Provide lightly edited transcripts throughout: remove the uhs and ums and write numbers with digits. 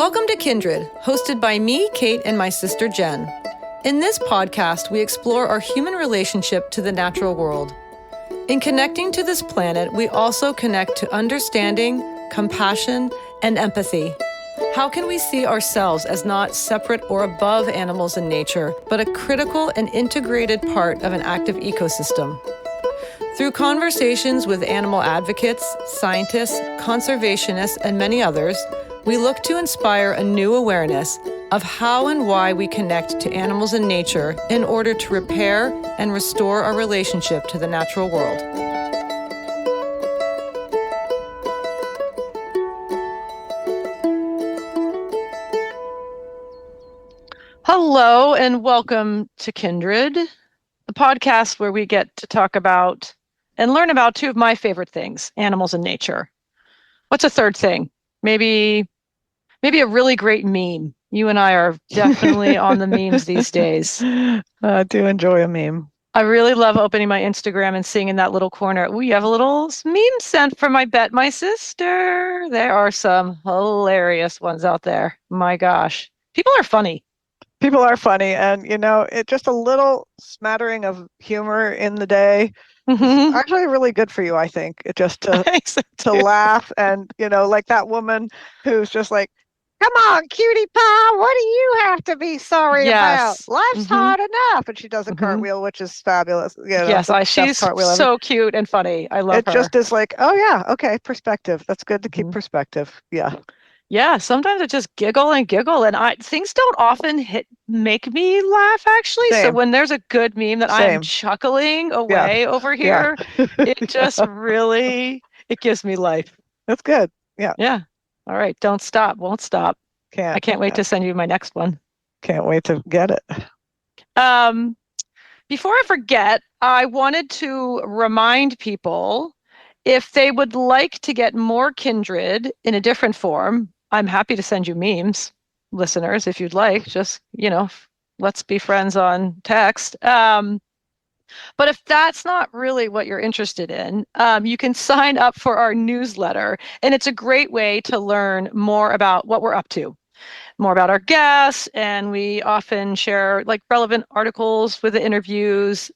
Welcome to Kindred, hosted by me, Kate, and my sister, Jen. In this podcast, we explore our human relationship to the natural world. In connecting to this planet, we also connect to understanding, compassion, and empathy. How can we see ourselves as not separate or above animals in nature, but a critical and integrated part of an active ecosystem? Through conversations with animal advocates, scientists, conservationists, and many others, we look to inspire a new awareness of how and why we connect to animals and nature in order to repair and restore our relationship to the natural world. Hello and welcome to Kindred, the podcast where we get to talk about and learn about two of my favorite things, animals and nature. What's a third thing? Maybe a really great meme. You and I are definitely on the memes these days. I do enjoy a meme. I really love opening my Instagram and seeing in that little corner, we have a little meme sent from I Bet My Sister. There are some hilarious ones out there. My gosh. People are funny. People are funny, and it just a little smattering of humor in the day. Mm-hmm. Actually really good for you, I think. It just to laugh and like that woman who's just like, come on, cutie pie, what do you have to be sorry about? Life's hard enough. And she does a cartwheel, which is fabulous. Yes, she's so cute and funny. I love her. It just is like, oh yeah, okay, perspective. That's good to keep perspective. Yeah. Yeah, sometimes I just giggle and things don't often make me laugh, actually. Same. So when there's a good meme that I'm chuckling away over here, it just really, it gives me life. That's good. Yeah. Yeah. All right. Don't stop. Won't stop. I can't wait to send you my next one. Can't wait to get it. Before I forget, I wanted to remind people if they would like to get more Kindred in a different form. I'm happy to send you memes, listeners, if you'd like. Just, let's be friends on text. But if that's not really what you're interested in, you can sign up for our newsletter. And it's a great way to learn more about what we're up to, more about our guests. And we often share relevant articles with the interviews.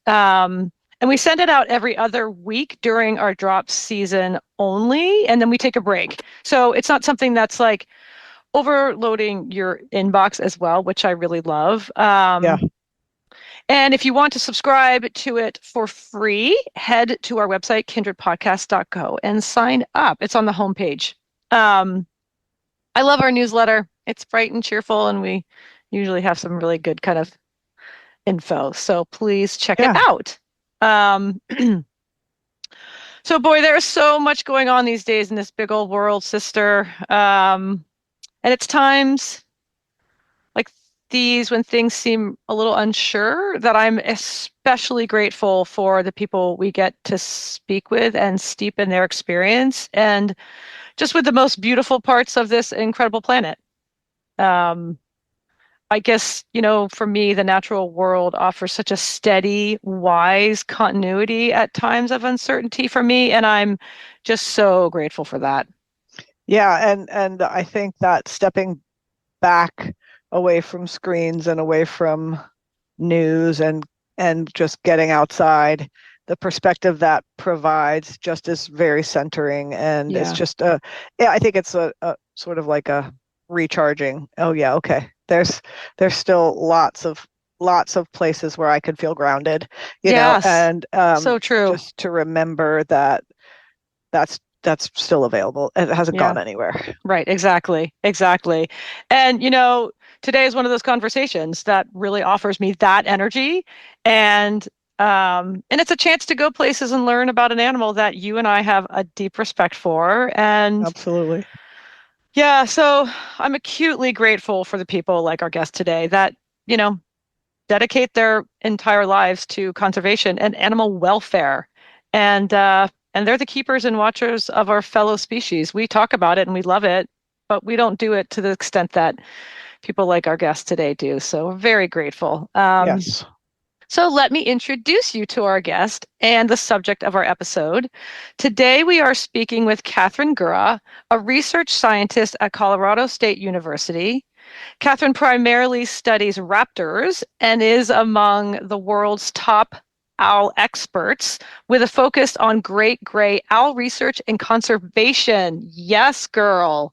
And we send it out every other week during our drop season only. And then we take a break. So it's not something that's overloading your inbox as well, which I really love. And if you want to subscribe to it for free, head to our website, kindredpodcast.co, and sign up. It's on the homepage. I love our newsletter. It's bright and cheerful, and we usually have some really good kind of info. So please check it out. So boy, there's so much going on these days in this big old world, sister. And it's times like these when things seem a little unsure that I'm especially grateful for the people we get to speak with and steep in their experience and just with the most beautiful parts of this incredible planet. I guess, for me, the natural world offers such a steady, wise continuity at times of uncertainty for me. And I'm just so grateful for that. Yeah. And I think that stepping back away from screens and away from news and just getting outside, the perspective that provides just is very centering. And it's just, I think it's a sort of like a recharging. Oh yeah. Okay. There's still lots of places where I could feel grounded, you know, and so true. Just to remember that that's still available. It hasn't gone anywhere. Right. Exactly. And, today is one of those conversations that really offers me that energy and it's a chance to go places and learn about an animal that you and I have a deep respect for. And absolutely. Yeah, so I'm acutely grateful for the people like our guest today that, dedicate their entire lives to conservation and animal welfare. And they're the keepers and watchers of our fellow species. We talk about it and we love it, but we don't do it to the extent that people like our guest today do. So we're very grateful. Yes. So let me introduce you to our guest and the subject of our episode. Today we are speaking with Katherine Gura, a research scientist at Colorado State University. Katherine primarily studies raptors and is among the world's top owl experts with a focus on great gray owl research and conservation. Yes, girl.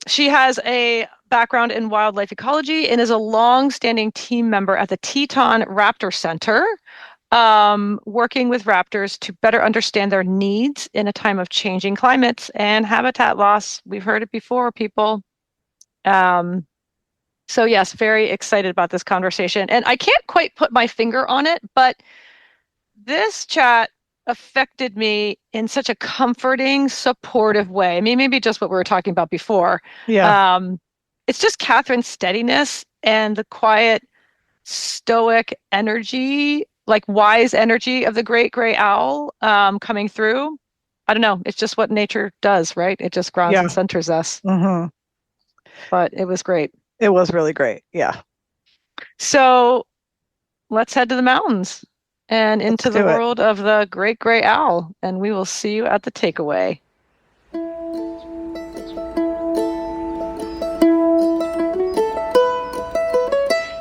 She has a background in wildlife ecology and is a long-standing team member at the Teton Raptor Center, working with raptors to better understand their needs in a time of changing climates and habitat loss. We've heard it before, people. Um, so yes, very excited about this conversation. And I can't quite put my finger on it, but this chat affected me in such a comforting, supportive way. I mean, maybe just what we were talking about before. Yeah. Um, it's just Catherine's steadiness and the quiet, stoic energy, like wise energy of the great gray owl coming through. I don't know. It's just what nature does, right? It just grounds Yeah. and centers us. hmm But it was great. It was really great. Yeah. So let's head to the mountains and Let's into the do it. world of the great gray owl, and we will see you at the takeaway.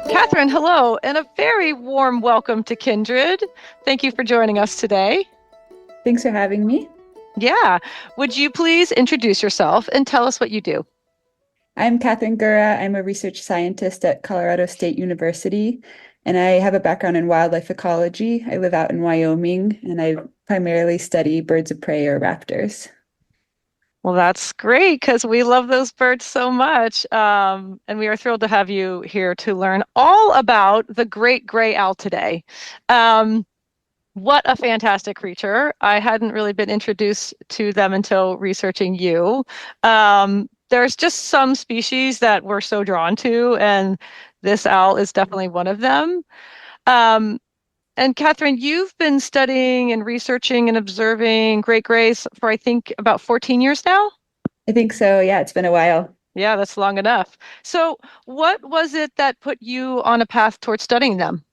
Katherine, hello, and a very warm welcome to Kindred. Thank you for joining us today. Thanks for having me. Yeah. Would you please introduce yourself and tell us what you do? I'm Katherine Gura. I'm a research scientist at Colorado State University, and I have a background in wildlife ecology. I live out in Wyoming, and I primarily study birds of prey or raptors. Well, that's great because we love those birds so much. And we are thrilled to have you here to learn all about the great gray owl today. Um, What a fantastic creature. I hadn't really been introduced to them until researching you. There's just some species that we're so drawn to, and this owl is definitely one of them. Um, and Katherine, you've been studying and researching and observing great grays for, I think, about 14 years now. I think so. Yeah, it's been a while. Yeah, that's long enough. So, what was it that put you on a path towards studying them?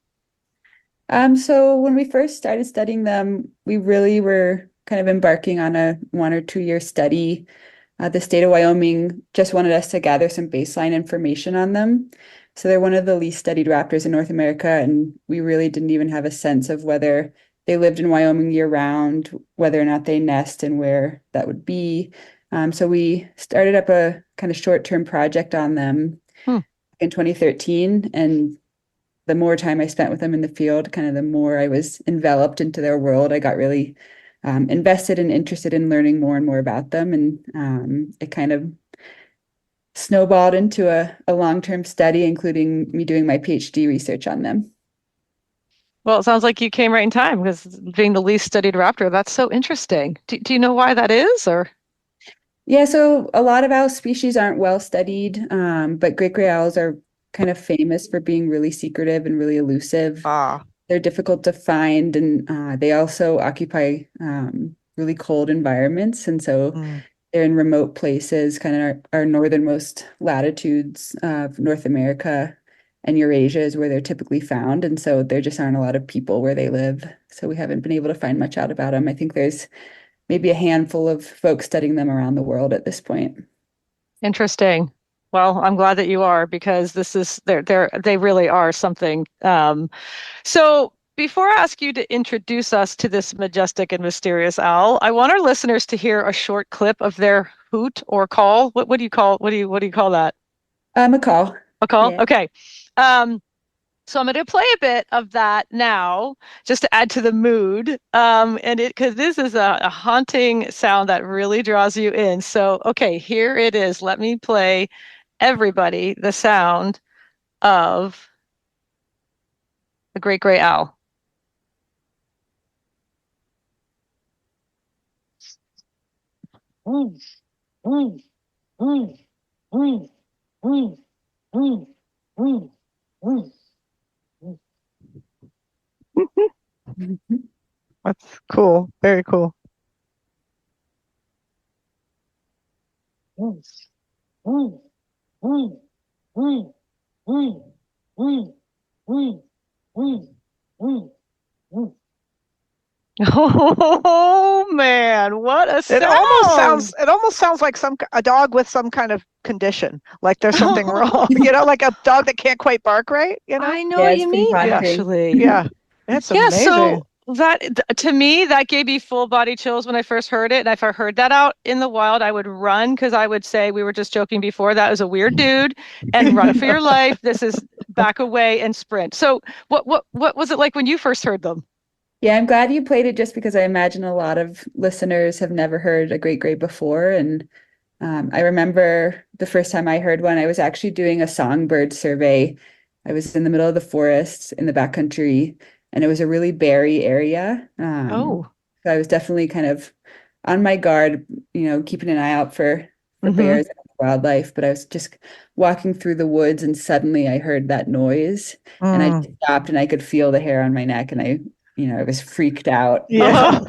So when we first started studying them, we really were kind of embarking on a 1 or 2 year study. The state of Wyoming just wanted us to gather some baseline information on them. So they're one of the least studied raptors in North America, and we really didn't even have a sense of whether they lived in Wyoming year round, whether or not they nest, and where that would be. So we started up a kind of short-term project on them Hmm. in 2013, and the more time I spent with them in the field, kind of the more I was enveloped into their world. I got really invested and interested in learning more and more about them. And it kind of snowballed into a long-term study, including me doing my PhD research on them. Well, it sounds like you came right in time because being the least studied raptor, that's so interesting. Do you know why that is, or? Yeah, so a lot of owl species aren't well studied, but great gray owls are kind of famous for being really secretive and really elusive. Ah. They're difficult to find, and they also occupy really cold environments. And so Mm. they're in remote places, kind of our northernmost latitudes of North America, and Eurasia is where they're typically found. And so there just aren't a lot of people where they live. So we haven't been able to find much out about them. I think there's maybe a handful of folks studying them around the world at this point. Interesting. Well, I'm glad that you are because this is they really are something. So before I ask you to introduce us to this majestic and mysterious owl, I want our listeners to hear a short clip of their hoot or call. What do you call what do you call that? A call. A call? Yeah. Okay. Um, So I'm going to play a bit of that now, just to add to the mood. And it because this is a haunting sound that really draws you in. So okay, here it is. Let me play everybody the sound of the great gray owl. That's cool. Very cool. Oh man, what a sound! It almost sounds like a dog with some kind of condition, like there's something wrong, like a dog that can't quite bark right, I know Yeah, what it's you pretty mean, Yeah. actually. Yeah. It's Yeah, so amazing. to me, that gave me full body chills when I first heard it. And if I heard that out in the wild, I would run because I would say, we were just joking before, that was a weird dude, and run for your life. This is back away and sprint. So what was it like when you first heard them? Yeah, I'm glad you played it just because I imagine a lot of listeners have never heard a great gray before. And I remember the first time I heard one, I was actually doing a songbird survey. I was in the middle of the forest in the backcountry, and it was a really berry area. Oh. So I was definitely kind of on my guard, keeping an eye out for Mm-hmm. bears and wildlife. But I was just walking through the woods, and suddenly I heard that noise, and I just Mm. stopped, and I could feel the hair on my neck, and I was freaked out. Yeah.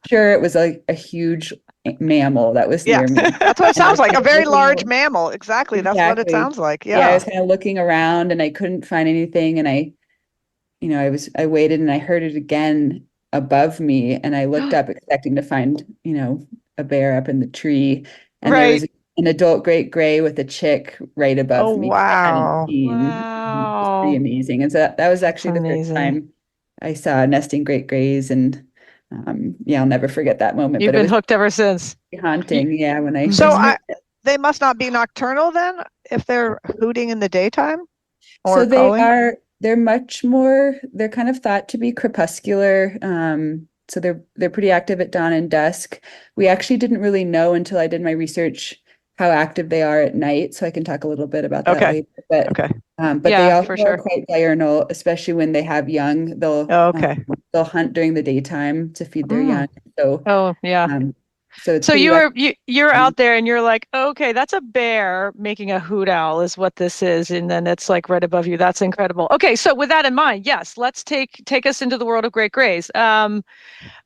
Sure, it was like a huge mammal that was Yeah. near me. That's what it And I sounds was like. kind A of very large looking, mammal. Exactly. That's what it exactly. sounds like. Yeah, I Yeah. was kind of looking around and I couldn't find anything. And I waited and I heard it again above me. And I looked up expecting to find, a bear up in the tree. And there was Right. an adult great gray with a chick right Oh, above me that I hadn't wow. seen. It was pretty Wow. amazing. And so that was That's actually the first amazing. time I saw nesting great grays. And yeah, I'll never forget that moment. You've But it been was hooked ever since. Y- haunting. Yeah, when I So first mhm. heard. they must not be nocturnal then if they're hooting in the daytime So or calling. they're kind of thought to be crepuscular. So they're pretty active at dawn and dusk. We actually didn't really know until I did my research how active they are at night. So I can talk a little bit about that Okay. later. But Okay. but they Yeah, also for are sure. quite diurnal, especially when they have young. Okay. They'll hunt during the daytime to feed their Mm. young. So Oh, yeah. um, so it's So pretty you're recognizable. out there and you're like, okay, that's a bear making a hoot owl is what this is, and then it's like right above you. That's incredible. Okay, so with that in mind, yes, let's take us into the world of great grays.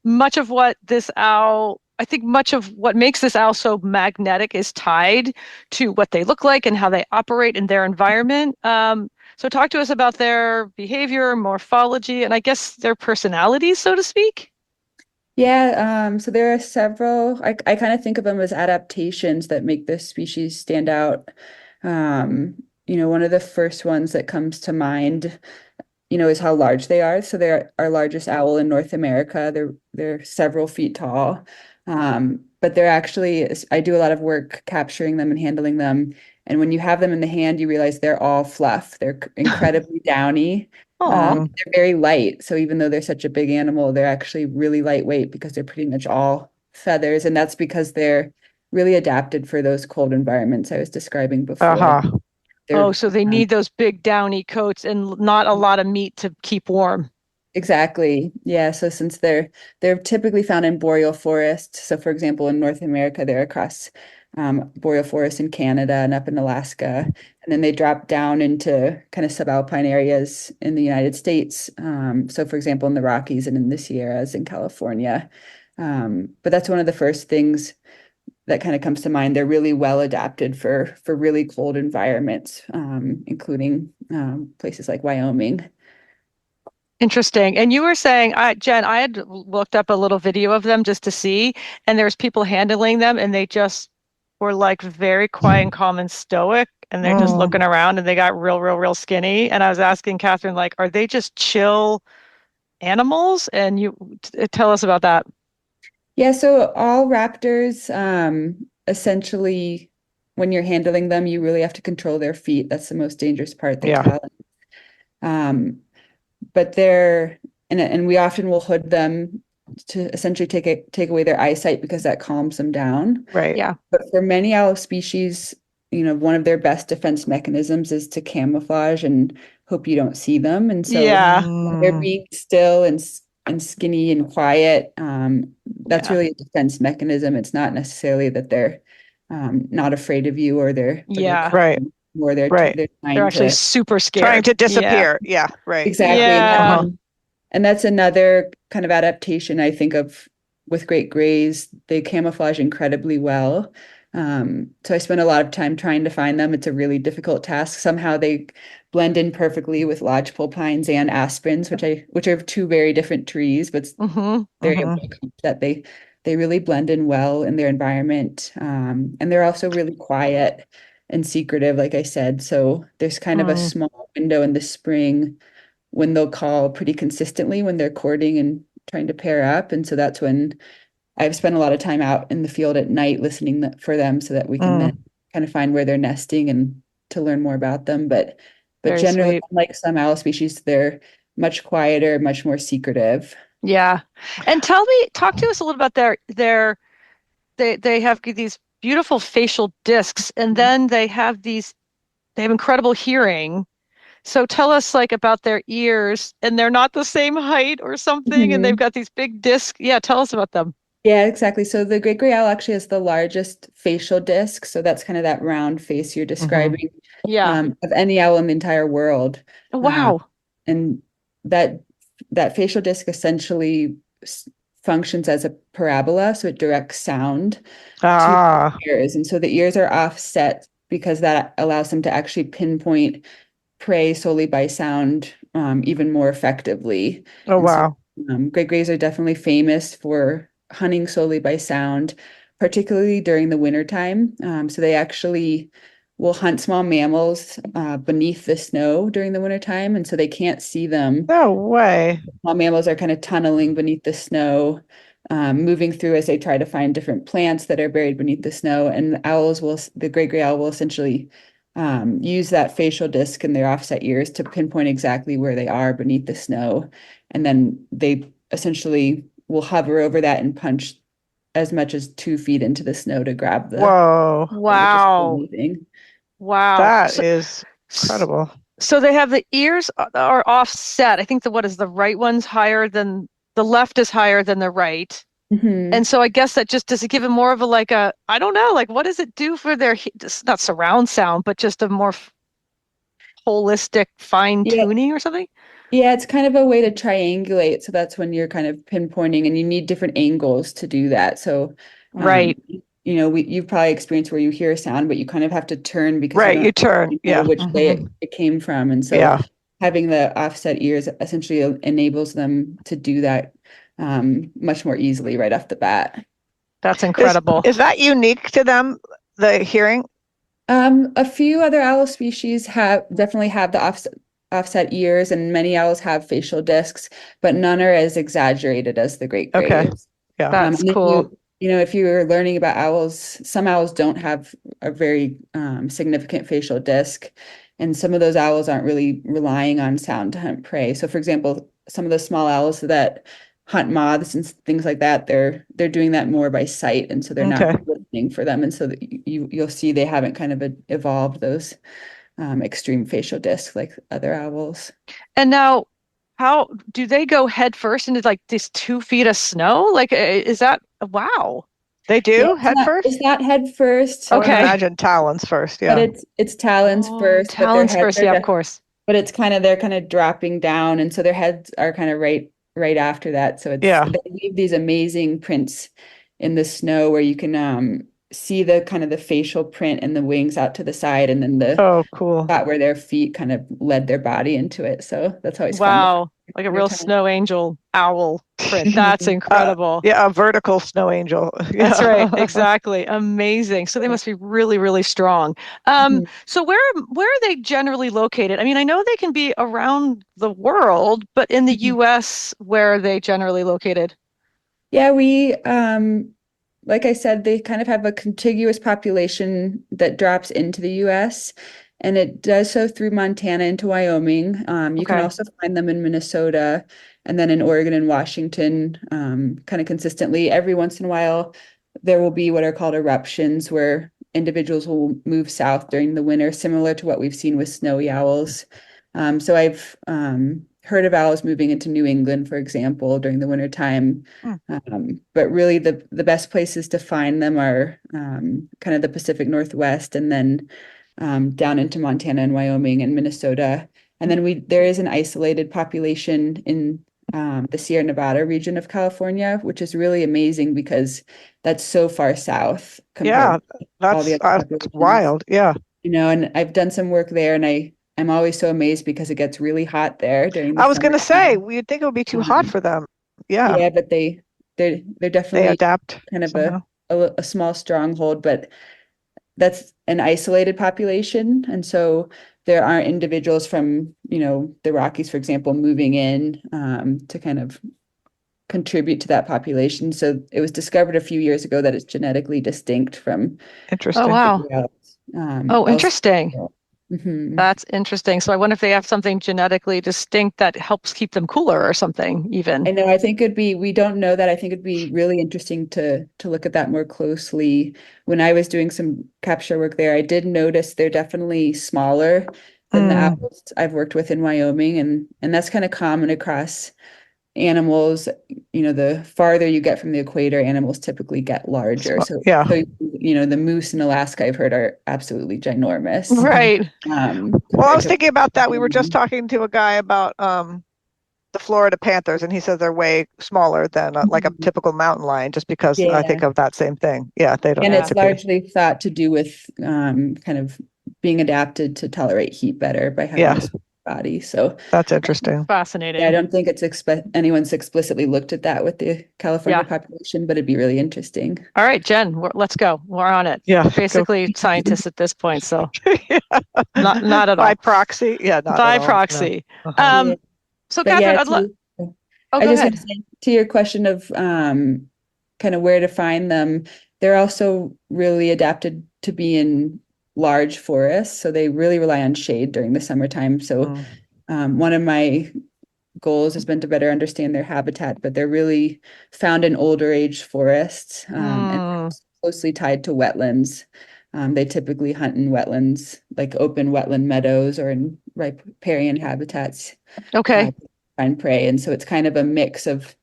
Much of what this owl, I think much of what makes this owl so magnetic is tied to what they look like and how they operate in their environment. So talk to us about their behavior, morphology, and I guess their personalities, so to speak. Yeah, so there are several, I kind of think of them as adaptations that make this species stand out. One of the first ones that comes to mind, is how large they are. So they're our largest owl in North America. They're several feet tall. But they're actually, I do a lot of work capturing them and handling them. And when you have them in the hand, you realize they're all fluff. They're incredibly downy. Oh, They're very light. So even though they're such a big animal, they're actually really lightweight because they're pretty much all feathers. And that's because they're really adapted for those cold environments I was describing before. Uh-huh. oh, They're so they um, need those big downy coats and not a lot of meat to keep warm. exactly. Yeah. So since they're typically found in boreal forests. So for example, in North America, they're across boreal forests in Canada and up in Alaska. And then they drop down into kind of subalpine areas in the United States. So for example, in the Rockies and in the Sierras in California. But that's one of the first things that kind of comes to mind. They're really well adapted for really cold environments, including places like Wyoming. Interesting. And you were saying, Jen, I had looked up a little video of them just to see, and there's people handling them, and they just were like very quiet and calm and stoic, and they're just Mm. looking around, and they got real skinny. And I was asking Catherine, like, are they just chill animals? And you tell us about that. Yeah, so all raptors, essentially, when you're handling them, you really have to control their feet. That's the most dangerous part, their Yeah. talons. Um, but and we often will hood them to essentially take away their eyesight because that calms them down. Right. Yeah. But for many owl species, one of their best defense mechanisms is to camouflage and hope you don't see them. And so Yeah. when they're Mm. being still and skinny and quiet, that's Yeah. really a defense mechanism. It's not necessarily that they're not afraid of you or they're Yeah. Right. calm, or Right. they're They're trying actually to. super Trying scared. to Yeah. disappear. Yeah. Right. Exactly. Yeah. Uh-huh. And that's another kind of adaptation I think of with great grays. They camouflage incredibly well. So I spend a lot of time trying to find them. It's a really difficult task. Somehow blend in perfectly with lodgepole pines and aspens, which are two very different trees, but they're able to accomplish that they really blend in well in their environment. And they're also really quiet and secretive, like I said. So there's kind of a small window in the spring when they'll call pretty consistently when they're courting and trying to pair up. And so that's when I've spent a lot of time out in the field at night listening for them so that we can then kind of find where they're nesting and to learn more about them. But Very generally, sweet. like some owl species, they're much quieter, much more secretive. Yeah. And talk to us a little about they have these beautiful facial discs, and then they have incredible hearing. So tell us like about their ears, and they're not the same height or something, and they've Mhm. got these big discs. Yeah, tell us about them. Yeah, exactly. So the great gray owl actually has the largest facial disc. So that's kind of that round face you're describing, Yeah. of any owl in the entire world. Um, Wow. and that that facial disc essentially functions as a parabola, so it directs sound to the Ah, ears. And so the ears are offset because that allows them to actually pinpoint prey solely by sound, even more effectively. oh And so wow. great grays are definitely famous for hunting solely by sound, particularly during the wintertime. So they actually will hunt small mammals beneath the snow during the wintertime. And so they can't see them. No way. Small mammals are kind of tunneling beneath the snow, moving through as they try to find different plants that are buried beneath the snow. And the great gray owl will essentially use that facial disc in their offset ears to pinpoint exactly where they are beneath the snow. And then they essentially will hover over that and punch as much as 2 feet into the snow to grab the Whoa. prey, which is Wow. amazing. Wow. That is incredible. So they have the ears are offset. I think what is the right one's higher than the left is higher than the right. And Mhm. so I guess that just does it give it more of a like a I don't know, like what does it do for their just not surround sound, but just a more holistic fine Yeah, tuning or something? Yeah, it's kind of a way to triangulate. So that's when you're kind of pinpointing and you need different angles to do that. So, um, Right. you've probably experienced where you hear a sound, but you kind of have to turn because you Right, don't you turn. know Yeah. which way it came from. And so Yeah. having the offset ears essentially enables them to do that much more easily right off the bat. That's Is incredible. is that unique to them, the hearing? A few other owl species definitely have the offset ears, and many owls have facial discs, but none are as exaggerated as the great Okay. grays. Yeah. That's And then cool. if you're learning about owls, some owls don't have a very significant facial disc, and some of those owls aren't really relying on sound to hunt prey. So, for example, some of the small owls that hunt moths and things like that, they're doing that more by sight, and so they're not Okay. listening for them, and so that you'll see they haven't kind of evolved those extreme facial discs like other owls. And now, how do they go head first into like these 2 feet of snow? Like, is that wow? They Yeah, do head first? it's not head first, I would Okay. imagine talons first. but Yeah. it's talons Oh, first, but their talons heads first. Yeah, of course. but it's kind of they're kind of dropping down, and so their heads are kind of right after that. So Yeah. they leave these amazing prints in the snow where you can see the kind of the facial print and the wings out to the side, and then the Oh, cool. spot where their feet kind of led their body into it. So that's always fun to find Wow. Like a your real time. snow angel owl print. That's incredible. Yeah, a vertical snow angel. That's right. Yeah. Exactly. Amazing. So they must be really, really strong. So where are they generally located? I mean, I know they can be around the world, but in the US, where are they generally located? Yeah, like I said, they kind of have a contiguous population that drops into the US, and it does so through Montana into Wyoming. You can Okay. also find them in Minnesota and then in Oregon and Washington, kind of consistently. Every once in a while, there will be what are called eruptions where individuals will move south during the winter, similar to what we've seen with snowy owls. So I've heard of owls moving into New England, for example, during the wintertime. Hmm. But really, the best places to find them are kind of the Pacific Northwest, and then down into Montana and Wyoming and Minnesota. And then there is an isolated population in the Sierra Nevada region of California, which is really amazing because that's so far south compared Yeah, to all the other that's populations. wild. Yeah. And I've done some work there, and I I'm always so amazed because it gets really hot there during the I was going to say, summertime. we'd think it would be too hot Um, for them. Yeah, yeah, but they're they definitely adapt kind of somehow. a small stronghold, but that's an isolated population. And so there aren't individuals from, the Rockies, for example, moving in to kind of contribute to that population. So it was discovered a few years ago that it's genetically distinct from Oh, Interesting. wow. Oh, else. interesting. Mhm. That's interesting. So I wonder if they have something genetically distinct that helps keep them cooler or something, even. I know, we don't know that. I think it'd be really interesting to look at that more closely. When I was doing some capture work there, I did notice they're definitely smaller than the Mm, owls I've worked with in Wyoming, and that's kind of common across animals. The farther you get from the equator, animals typically get larger. yeah. The moose in Alaska I've heard are absolutely ginormous. Mhm. Right. Well, I Compared was to thinking about that. We were just talking to a guy about the Florida panthers, and he says they're way smaller than like a Mhm. typical mountain lion, just because I Yeah. think of that same thing. Yeah, they don't And need Yeah. it's to be. largely thought to do with kind of being adapted to tolerate heat better by having Yeah, this body. So that's interesting. yeah, I Fascinating. don't think anyone's explicitly looked at that with the California Yeah. population, but it'd be really interesting. All right, Jen, let's go. We're on it. Yeah, go. Basically scientists at this point, so Yeah. not at By all. proxy. Yeah, not at By all. No. proxy. Uh-huh. Yeah. So But Catherine, yeah, I'd love. Oh, I go just want ahead. to say to your question of kind of where to find them, they're also really adapted to be in large forests. So they really rely on shade during the summertime. So Mm. one of my goals has been to better understand their habitat, but they're really found in older age forests and Mm, closely tied to wetlands. They typically hunt in wetlands, like open wetland meadows or in riparian habitats, okay. find prey. And so it's kind of a mix of,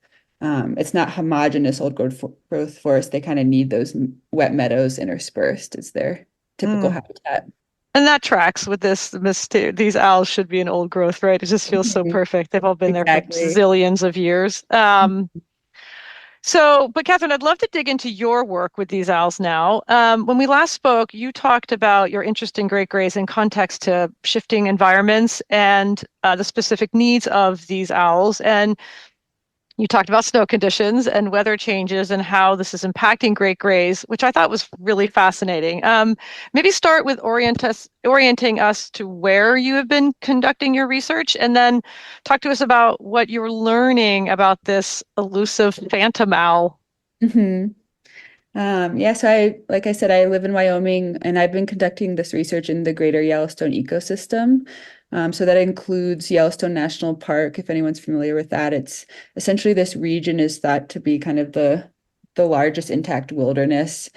it's not homogeneous old growth forest. They kind of need those wet meadows interspersed as their typical Mm. habitat. And that tracks with these owls should be an old growth, right? It just feels so Mhm. perfect. They've all been there for Exactly. zillions of years. But Catherine, I'd love to dig into your work with these owls now. When we last spoke, you talked about your interest in great grays in context to shifting environments and the specific needs of these owls. And you talked about snow conditions and weather changes and how this is impacting great grays, which I thought was really fascinating. Maybe start with orienting us to where you have been conducting your research, and then talk to us about what you're learning about this elusive phantom owl. hmm Yeah, so like I said, I live in Wyoming and I've been conducting this research in the greater Yellowstone ecosystem. So that includes Yellowstone National Park, if anyone's familiar with that. It's essentially this region is thought to be kind of the largest intact wilderness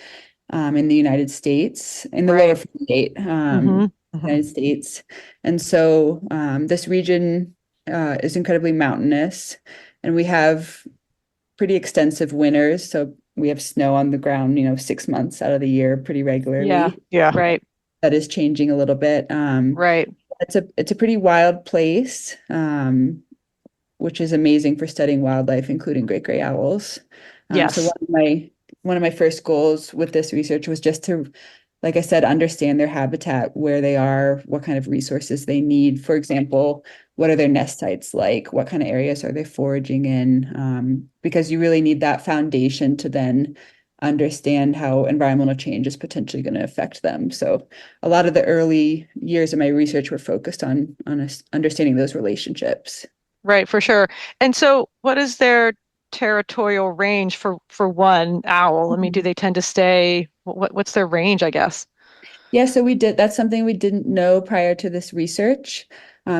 in the United States, in the lower Right. 48, Mm-hmm. Mhm. United States. And so this region is incredibly mountainous, and we have pretty extensive winters. So we have snow on the ground, 6 months out of the year pretty Yeah. regularly. Yeah. Right. That is changing a little bit. Right. It's a pretty wild place, which is amazing for studying wildlife, including great gray owls. So Yes. one of my first goals with this research was just to, like I said, understand their habitat, where they are, what kind of resources they need. For example, what are their nest sites like? What kind of areas are they foraging in? Because you really need that foundation to then understand how environmental change is potentially going to affect them. So a lot of the early years of my research were focused on understanding those relationships. Right, for sure. And so what is their territorial range for one owl? I mean, do Mhm. they tend to stay what's their range, I guess? Yeah, so that's something we didn't know prior to this research.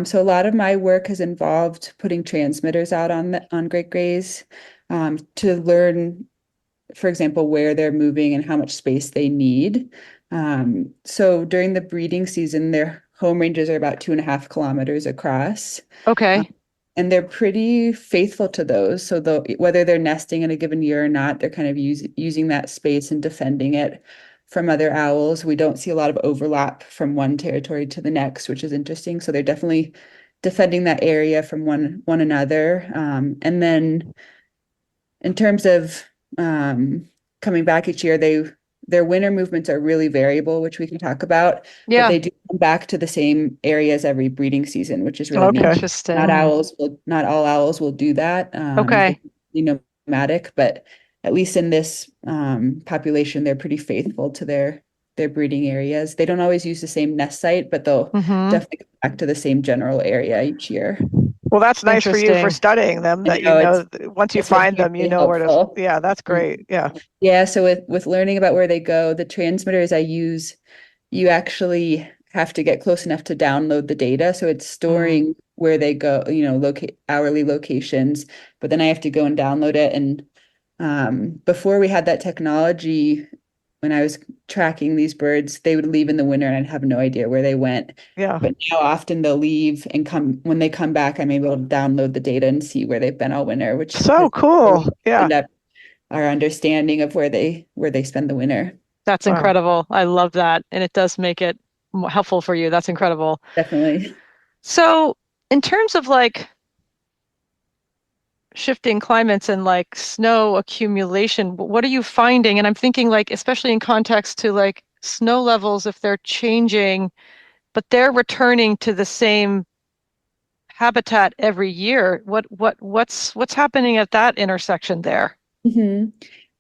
So a lot of my work has involved putting transmitters out on great grays to learn, for example, where they're moving and how much space they need. So during the breeding season, their home ranges are about 2.5 kilometers across. Um, Okay. and they're pretty faithful to those. So whether they're nesting in a given year or not, they're kind of using that space and defending it from other owls. We don't see a lot of overlap from one territory to the next, which is interesting. So they're definitely defending that area from one another. And then in terms of coming back each year, their winter movements are really variable, which we can talk about, but Yeah. they do come back to the same areas every breeding season, which is really neat. Okay. Not Interesting. owls will, not all owls will do that. They Okay. can be nomadic, but at least in this population, they're pretty faithful to their breeding areas. They don't always use the same nest site, but they'll Mm-hmm. definitely come back to the same general area each year. Well, that's nice for you for Interesting. studying them, I that know once you it's been find them, you really know where to, helpful. yeah, that's great. Yeah. Yeah, so with learning about where they go, the transmitters I use, you actually have to get close enough to download the data. So it's Mm. storing where they go, locate hourly locations, but then I have to go and download it. And before we had that technology, when I was tracking these birds, they would leave in the winter and I'd have no idea where they went. Yeah. But now often they'll leave and when they come back, I'm able to download the data and see where they've been all winter, which So has cool. really Yeah. opened up our understanding of where they spend the winter. That's Wow. incredible. I love that. And it does make it helpful for you. That's incredible. Definitely. So, in terms of like shifting climates and like snow accumulation, what are you finding? And I'm thinking like, especially in context to like snow levels, if they're changing, but they're returning to the same habitat every year, what's happening at that intersection there? hmm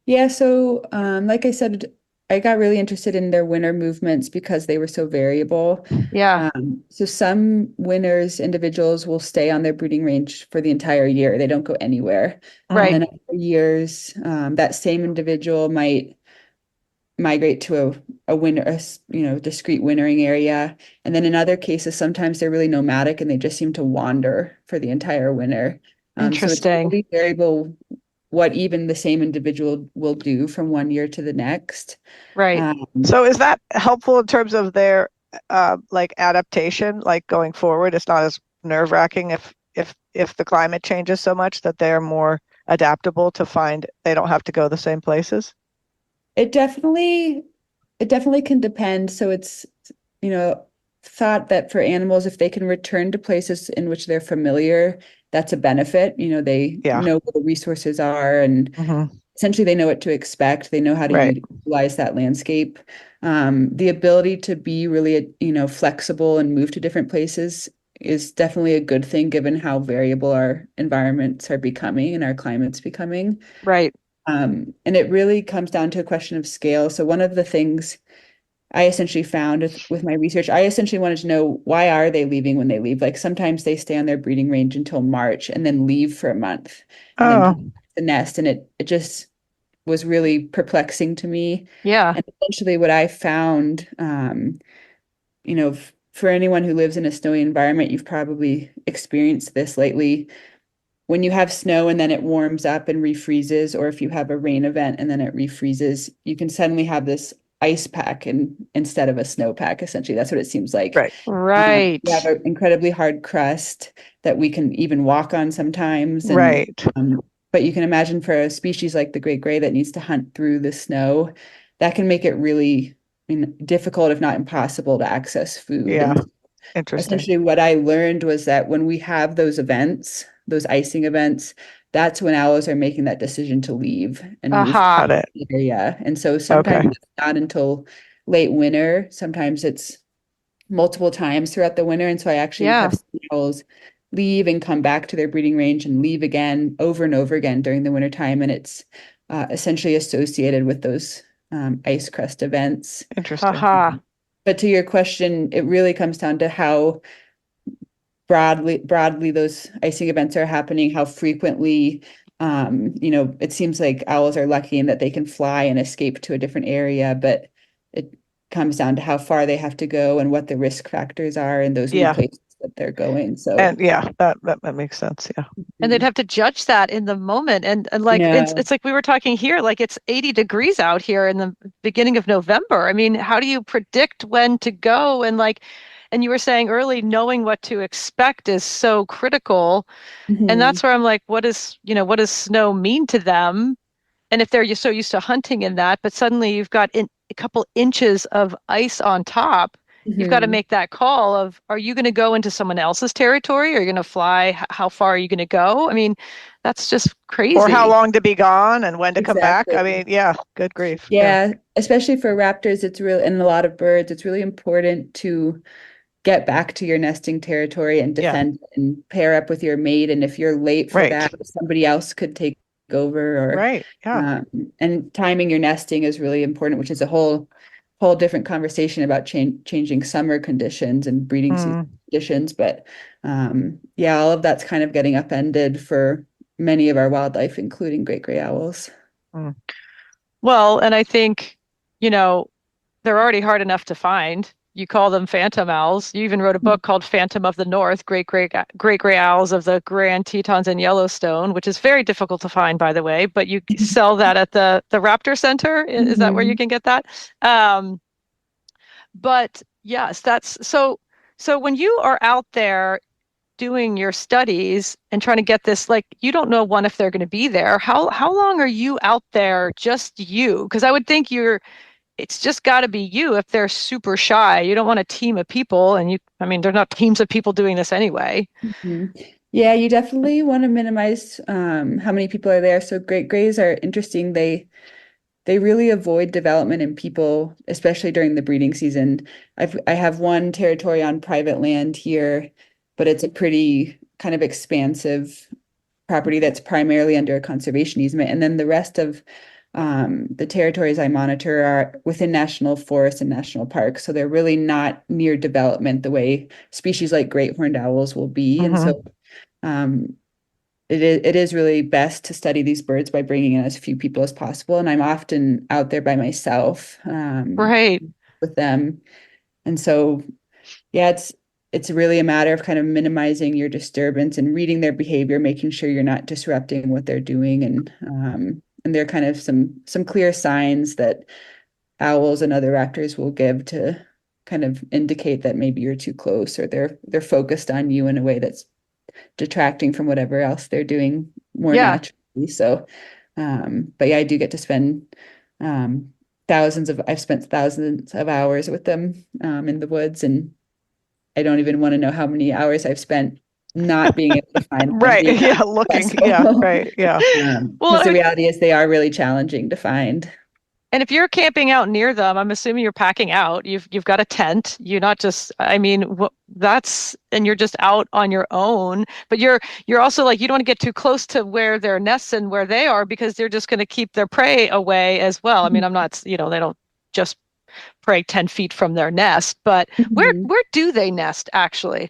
Yeah, so like I said, I got really interested in their winter movements because they were so variable. Yeah, So some winners, individuals will stay on their breeding range for the entire year. They don't go anywhere. And right. then other years, that same individual might migrate to a winter, discrete wintering area. And then in other cases, sometimes they're really nomadic and they just seem to wander for the entire winter. So it's Interesting. really variable what even the same individual will do from one year to the next. Right. Um, So is that helpful in terms of their like adaptation, like going forward? It's not as nerve-wracking if the climate changes so much that they're more adaptable to find they don't have to go the same places. it definitely it definitely can depend. So it's, you know, thought that for animals, if they can return to places in which they're familiar, that's a benefit. They Yeah. know where the resources are and Hmm. essentially they know what to expect. They know how to Right. utilize that landscape. The ability to be really, flexible and move to different places is definitely a good thing given how variable our environments are becoming and our climate's becoming. Right. And it really comes down to a question of scale. So one of the things I essentially found with my research, I essentially wanted to know, why are they leaving when they leave? Like sometimes they stay on their breeding range until March and then leave for a month and then come Oh, to the nest. And it just was really perplexing to me. Yeah. And essentially what I found, for anyone who lives in a snowy environment, you've probably experienced this lately. When you have snow and then it warms up and refreezes, or if you have a rain event and then it refreezes, you can suddenly have this ice pack instead of a snow pack. Essentially, that's what it seems like. right. We have Right. an incredibly hard crust that we can even walk on sometimes. And Right. but you can imagine for a species like the great gray that needs to hunt through the snow, that can make it really, difficult, if not impossible, to access food. Yeah. And Interesting. essentially what I learned was that when we have those events, those icing events, that's when owls are making that decision to leave and move to Got Aha. it. the area. And so Okay. sometimes it's not until late winter. Sometimes it's multiple times throughout the winter. And so I actually Yeah. have seen owls leave and come back to their breeding range and leave again over and over again during the winter time. And it's essentially associated with those ice crust events. Interesting. Aha. But to your question, it really comes down to how broadly those icing events are happening, how frequently. It seems like owls are lucky in that they can fly and escape to a different area, but it comes down to how far they have to go and what the risk factors are in those new Yeah. places that they're going. So, And yeah, that makes sense. Yeah. And they'd have to judge that in the moment. And I like know. it's like we were talking here, like it's 80 degrees out here in the beginning of November. I mean, how do you predict when to go? And like, and you were saying early, knowing what to expect is so critical. And Mhm. that's where I'm like, what does snow mean to them? And if they're so used to hunting in that, but suddenly you've got a couple inches of ice on top, you've got to Mhm. make that call of, are you going to go into someone else's territory? Are you going to fly? How far are you going to go? I mean, that's just Or how crazy. long to be gone and when to come back. I Exactly. mean, yeah, good grief. Yeah. Yeah, especially for raptors, it's real, and a lot of birds, it's really important to get back to your nesting territory and Yeah. defend and pair up with your mate. And if you're late for Right. that, somebody else could take over or Right. Yeah. and timing your nesting is really important, which is a whole different conversation about changing summer conditions and breeding season Mm, conditions. But yeah, all of that's kind of getting upended for many of our wildlife, including great gray owls. mm. Well, and I think, you know, they're already hard enough to find. You call them phantom owls. You even wrote a book called Phantom of the North, Great Gray Owls of the Grand Tetons in Yellowstone, which is very difficult to find, by the way, but you sell that at the Raptor Center. Is that where you Mhm. can get that? Um, but yes, that's so. So when you are out there doing your studies and trying to get this, like, you don't know one if they're going to be there. How long are you out there, just you? Because I would think it's just got to be you if they're super shy. You don't want a team of people, and I mean, they're not teams of people doing this anyway. Mhm. Yeah, you definitely want to minimize how many people are there. So great grays are interesting. They really avoid development in people, especially during the breeding season. I have one territory on private land here, but it's a pretty kind of expansive property that's primarily under a conservation easement. And then the rest of the territories I monitor are within national forests and national parks. So they're really not near development the way species like great horned owls will be. And so Hmm. um, it is really best to study these birds by bringing in as few people as possible. And I'm often out there by myself Right. with them. And so, yeah, it's really a matter of kind of minimizing your disturbance and reading their behavior, making sure you're not disrupting what they're doing, and there are kind of some clear signs that owls and other raptors will give to kind of indicate that maybe you're too close or they're focused on you in a way that's detracting from whatever else they're doing more Yeah. naturally. So, but yeah, I do get to spend um, I've spent thousands of hours with them in the woods, and I don't even want to know how many hours I've spent not being able to find them, Right. being Yeah. Looking. Yeah. successful. Right. Yeah. Well, Because the reality is they are really challenging to find. and if you're camping out near them, I'm assuming you're packing out. You've got a tent. You're not just, I mean, that's, and you're just out on your own. But you're also like, you don't want to get too close to where their nests and where they are, because they're just going to keep their prey away as well. I mean, I'm not, they don't just prey 10 feet from their nest, but where Mhm. where do they nest actually?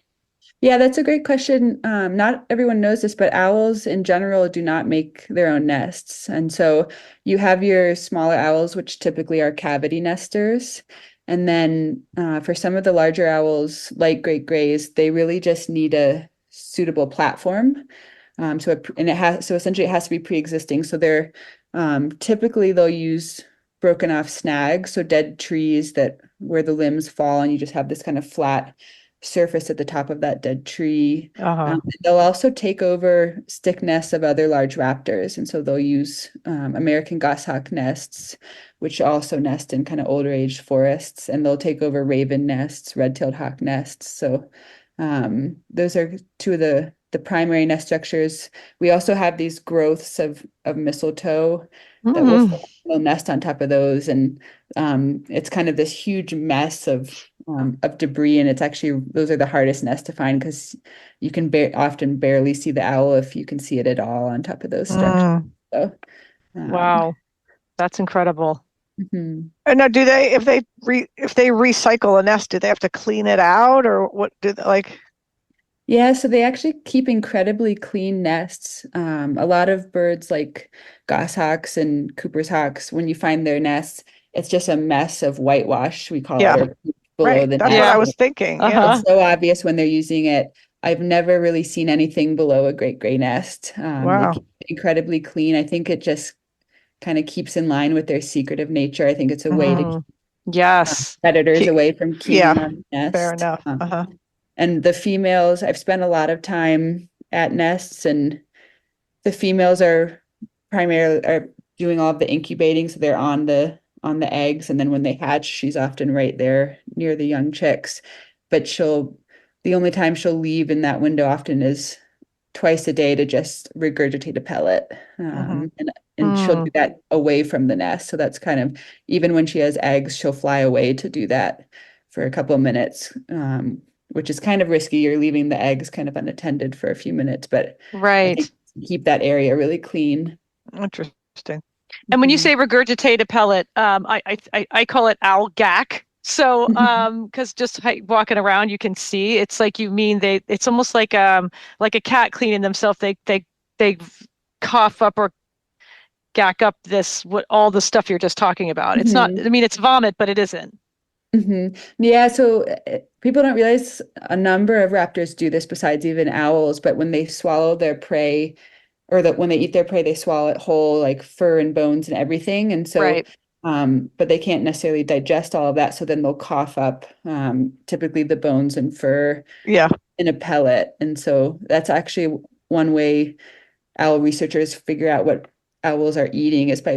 Yeah, that's a great question. Not everyone knows this, but owls in general do not make their own nests. And so you have your smaller owls, which typically are cavity nesters. And then for some of the larger owls, like great grays, they really just need a suitable platform. So essentially it has to be pre-existing. So they're typically they'll use broken off snags, so dead trees that where the limbs fall and you just have this kind of flat surface at the top of that dead tree. Uh-huh. They'll also take over stick nests of other large raptors. And so they'll use American goshawk nests, which also nest in kind of older age forests. And they'll take over raven nests, red-tailed hawk nests. So those are two of the primary nest structures. We also have these growths of mistletoe that will Mm. nest on top of those. And it's kind of this huge mess of debris, and it's actually those are the hardest nests to find because you can often barely see the owl if you can see it at all on top of those structures. Mm. So, um, Wow, that's incredible. mhm. And now, do they, if they recycle a nest, do they have to clean it out, or what do they like? Yeah, so they actually keep incredibly clean nests. A lot of birds like goshawks and Cooper's hawks, when you find their nests, it's just a mess of whitewash, we call it, Yeah. or below Right. the That's what nest. I Yeah. was thinking. Yeah. Uh-huh. It's so obvious when they're using it. I've never really seen anything below a great gray nest. They Wow. keep it incredibly clean. I think it just kind of keeps in line with their secretive nature. I think it's a way to keep Hmm. Yes. predators Ke- away from keying yeah. in on the Fair nest. enough. Uh-huh. And the females, I've spent a lot of time at nests, and the females are primarily are doing all of the incubating, so they're on on the eggs, and then when they hatch, she's often right there near the young chicks. But the only time she'll leave in that window often is twice a day to just regurgitate a pellet. And she'll do that away from the nest. So that's kind of, even when she has eggs, she'll fly away to do that for a couple of minutes, which is kind of risky. You're leaving the eggs kind of unattended for a few minutes, but I think keep that area really clean. Interesting. And when you say regurgitate a pellet, I call it owl gack. So, because just walking around, you can see it's like you mean it's almost like a cat cleaning themselves. They cough up or gack up all the stuff you're just talking about. It's not, I mean, it's vomit, but it isn't. Yeah, so people don't realize a number of raptors do this besides even owls, but when they swallow their prey, or that when they eat their prey, they swallow it whole, like fur and bones and everything. And so, but they can't necessarily digest all of that. So then they'll cough up typically the bones and fur in a pellet. And so that's actually one way owl researchers figure out what owls are eating is by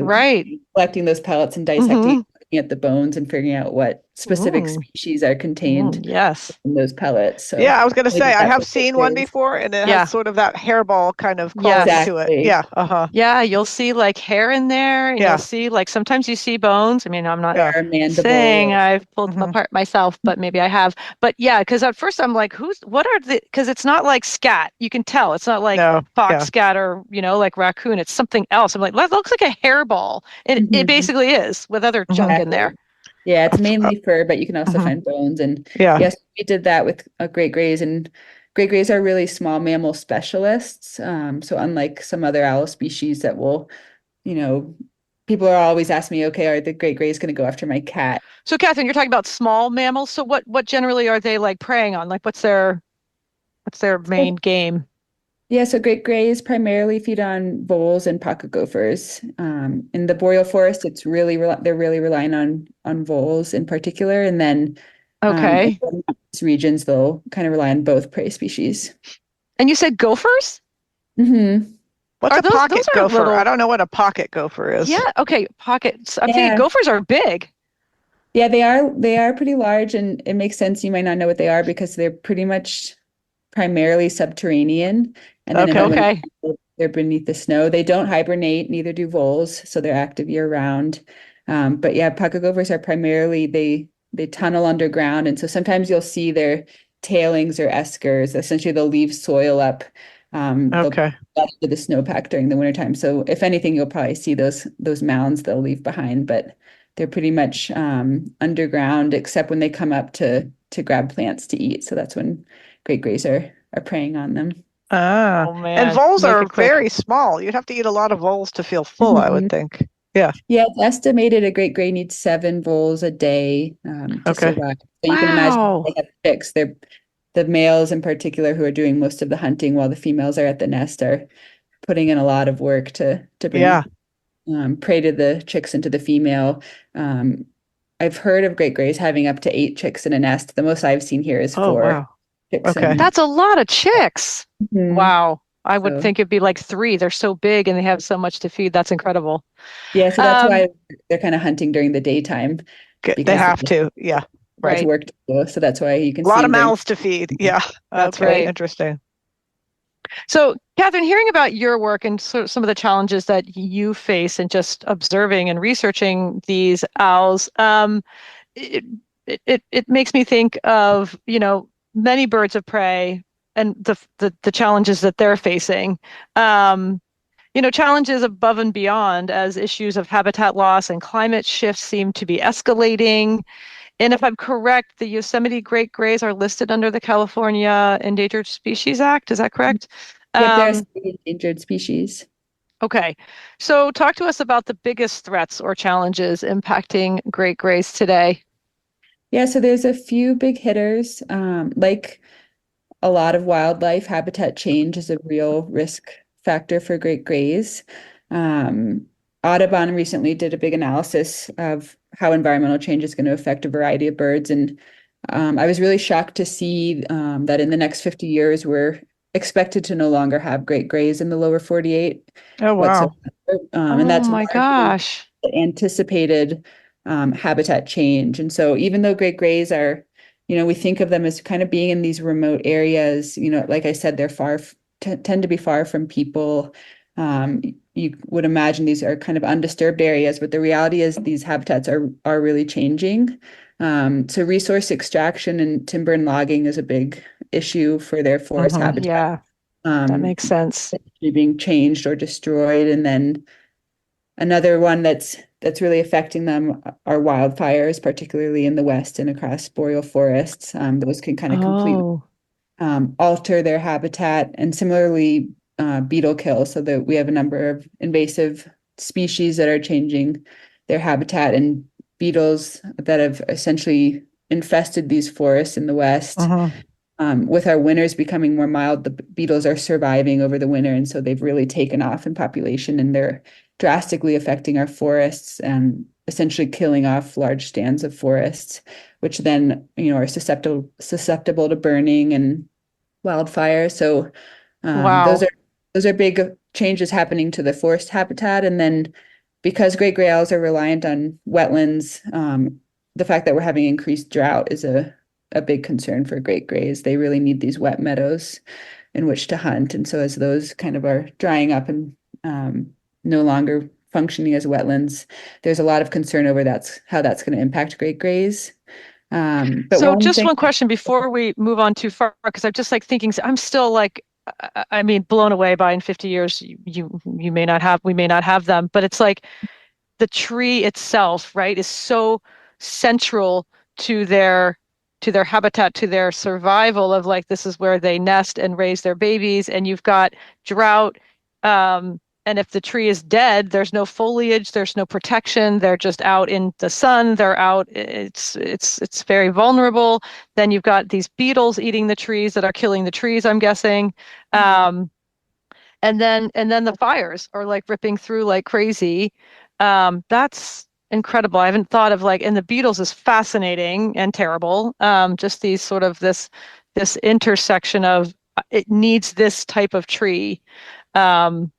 collecting those pellets and dissecting at the bones and figuring out what specific species are contained in those pellets. So I was going to say, I have seen one before, and it has sort of that hairball kind of quality to it. Yeah, you'll see like hair in there, and you'll see like sometimes you see bones. I mean, I'm not saying I've pulled them apart myself, but maybe I have. But yeah, because at first I'm like, because it's not like scat. You can tell it's not like fox scat or, like raccoon. It's something else. I'm like, that looks like a hairball. And it basically is with other junk in there. Yeah, it's mainly fur, but you can also find bones. And yes, we did that with great grays, and great grays are really small mammal specialists. So unlike some other owl species that will, people are always asking me, okay, are the great grays going to go after my cat? So Katherine, you're talking about small mammals. So what generally are they like preying on? Like what's their main game? Yeah, so great grays primarily feed on voles and pocket gophers. In the boreal forest, they're really relying on voles in particular, and then in regions they'll kind of rely on both prey species. And you said gophers? What's a pocket gopher? I don't know what a pocket gopher is. Yeah, okay, pockets. I'm thinking gophers are big. Yeah, they are pretty large, and it makes sense you might not know what they are because they're pretty much primarily subterranean, and then they're beneath the snow. They don't hibernate, neither do voles, so they're active year round. But yeah, pocket gophers are primarily they tunnel underground, and so sometimes you'll see their tailings or eskers. Essentially, they'll leave soil up. They'll to the snowpack during the wintertime. So if anything, you'll probably see those mounds they'll leave behind, but they're pretty much underground, except when they come up to grab plants to eat. So that's when great grays are preying on them. And voles are very small. You'd have to eat a lot of voles to feel full, I would think. Yeah, it's estimated a great gray needs 7 voles a day to survive. So you can imagine they have chicks. They're the males in particular who are doing most of the hunting, while the females are at the nest are putting in a lot of work to bring prey to the chicks and to the female. I've heard of great grays having up to 8 chicks in a nest. The most I've seen here is 4. Wow. That's a lot of chicks. Wow. I would think it'd be like 3. They're so big and they have so much to feed. That's incredible. Yeah, so that's why they're kind of hunting during the daytime. They have to, Right. Work to do, so that's why you can see a lot of mouths to feed. Yeah, that's right. Interesting. So, Katherine, hearing about your work and sort of some of the challenges that you face in just observing and researching these owls, it makes me think of, many birds of prey and the challenges that they're facing. Challenges above and beyond as issues of habitat loss and climate shifts seem to be escalating. And if I'm correct, the Yosemite great grays are listed under the California Endangered Species Act. Is that correct? They're endangered species. Okay. So talk to us about the biggest threats or challenges impacting great grays today. Yeah, so there's a few big hitters. Like a lot of wildlife, habitat change is a real risk factor for great grays. Audubon recently did a big analysis of how environmental change is going to affect a variety of birds. And I was really shocked to see that in the next 50 years, we're expected to no longer have great grays in the lower 48. Oh, wow. And that's my gosh. anticipated habitat change. And so even though great grays are, we think of them as kind of being in these remote areas, like I said, they're tend to be far from people. You would imagine these are kind of undisturbed areas, but the reality is these habitats are really changing. So resource extraction and timber and logging is a big issue for their forest habitat. Yeah, that makes sense. Being changed or destroyed. And then another one that's really affecting them are wildfires, particularly in the West and across boreal forests. Those can kind of completely alter their habitat, and similarly beetle kill, so that we have a number of invasive species that are changing their habitat, and beetles that have essentially infested these forests in the West. With our winters becoming more mild, the beetles are surviving over the winter, and so they've really taken off in population, and they're drastically affecting our forests and essentially killing off large stands of forests, which then are susceptible to burning and wildfire. So Wow. those are big changes happening to the forest habitat. And then because great gray owls are reliant on wetlands, the fact that we're having increased drought is a big concern for great grays. They really need these wet meadows in which to hunt. And so as those kind of are drying up and no longer functioning as wetlands, there's a lot of concern over how that's going to impact great grays. But So one just thing, one question before we move on too far, because I'm just like thinking, I'm still like, I mean, blown away by in 50 years, you may not have, we may not have them, but it's like the tree itself, right, is so central to their habitat, to their survival of like this is where they nest and raise their babies, and you've got drought. And if the tree is dead, there's no foliage, there's no protection. They're just out in the sun. They're out. It's very vulnerable. Then you've got these beetles eating the trees that are killing the trees, I'm guessing. And then the fires are like ripping through like crazy. That's incredible. I haven't thought of like, and the beetles is fascinating and terrible. Just these sort of this intersection of it needs this type of tree. Um,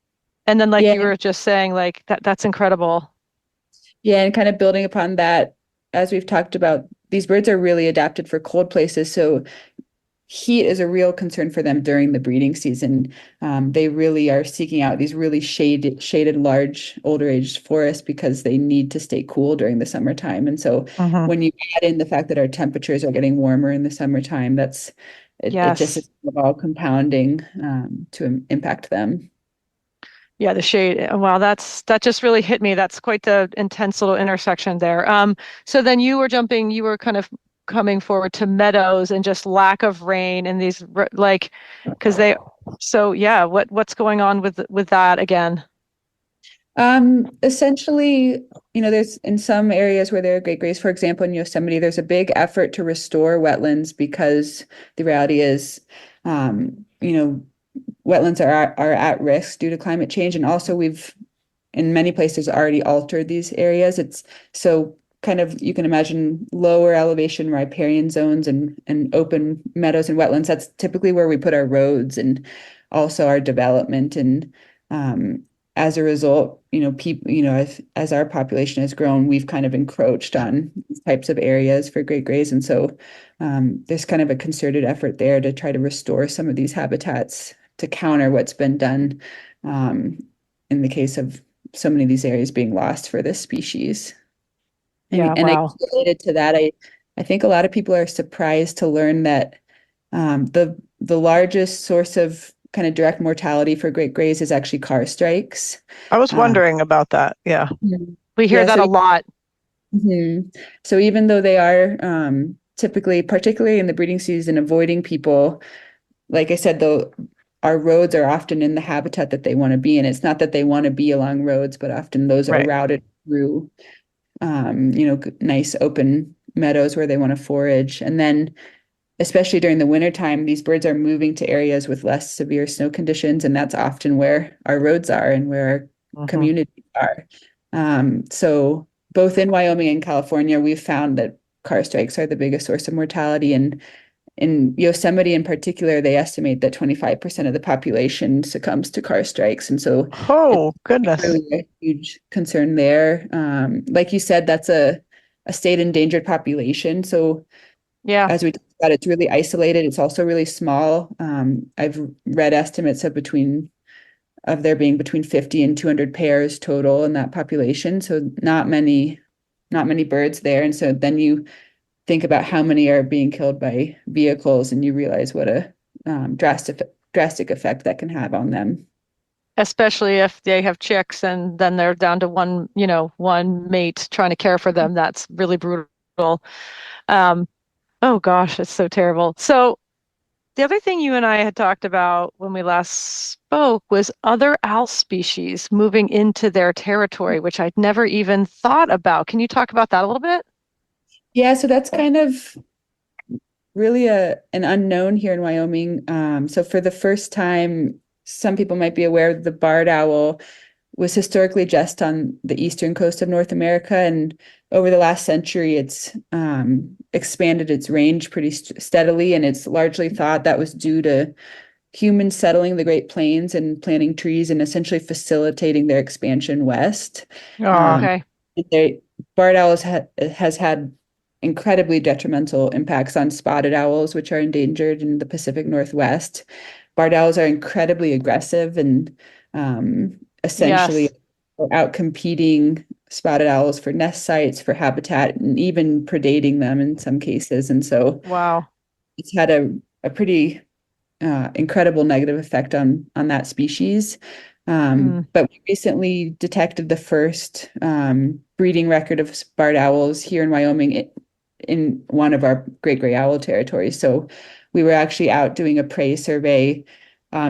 and then like yeah, you were just saying, like that's incredible. yeah, and kind of building upon that, as we've talked about, these birds are really adapted for cold places. So heat is a real concern for them during the breeding season. They really are seeking out these really shaded, large, older aged forests because they need to stay cool during the summertime. And so when you add in the fact that our temperatures are getting warmer in the summertime, it just Yes. is all compounding to impact them. Yeah, the shade. Wow, that just really hit me. That's quite the intense little intersection there. So then you were kind of coming forward to meadows and just lack of rain and these like because they so yeah, what's going on with that again? Essentially, there's in some areas where there are great grays, for example, in Yosemite, there's a big effort to restore wetlands because the reality is, wetlands are at risk due to climate change. And also we've, in many places, already altered these areas. It's so kind of, you can imagine lower elevation riparian zones and open meadows and wetlands. That's typically where we put our roads and also our development. And as a result, people, as our population has grown, we've kind of encroached on these types of areas for great grays. And so there's kind of a concerted effort there to try to restore some of these habitats to counter what's been done in the case of so many of these areas being lost for this species. Yeah, And I wow. related to that, I think a lot of people are surprised to learn that the largest source of kind of direct mortality for great grays is actually car strikes. I was wondering about that. Yeah. We hear Yeah, that a lot. so even though they are typically, particularly in the breeding season, avoiding people, like I said, though, our roads are often in the habitat that they want to be in. It's not that they want to be along roads, but often those are Right. routed through, nice open meadows where they want to forage. And then, especially during the wintertime, these birds are moving to areas with less severe snow conditions, and that's often where our roads are and where our communities are. So both in Wyoming and California, we've found that car strikes are the biggest source of mortality. And in Yosemite in particular, they estimate that 25% of the population succumbs to car strikes. And so it's Oh, goodness. really a huge concern there. Like you said, that's a a state endangered population. So Yeah. as we talked about, it's really isolated. It's also really small. I've read estimates of there being between 50 and 200 pairs total in that population. So not many birds there. And so then you think about how many are being killed by vehicles, and you realize what a drastic effect that can have on them. Especially if they have chicks and then they're down to one, one mate trying to care for them. That's really brutal. Um, oh gosh, it's so terrible. So the other thing you and I had talked about when we last spoke was other owl species moving into their territory, which I'd never even thought about. Can you talk about that a little bit? Yeah, so that's kind of really an unknown here in Wyoming. So for the first time, some people might be aware the barred owl was historically just on the eastern coast of North America, and over the last century, it's expanded its range pretty steadily, and it's largely thought that was due to humans settling the Great Plains and planting trees and essentially facilitating their expansion west. Oh, Um, okay. they, barred owls has had incredibly detrimental impacts on spotted owls, which are endangered in the Pacific Northwest. Barred owls are incredibly aggressive and essentially Yes. are out competing spotted owls for nest sites, for habitat, and even predating them in some cases. And so Wow. it's had a pretty incredible negative effect on that species. Mm, But we recently detected the first breeding record of barred owls here in Wyoming in one of our great gray owl territories. So we were actually out doing a prey survey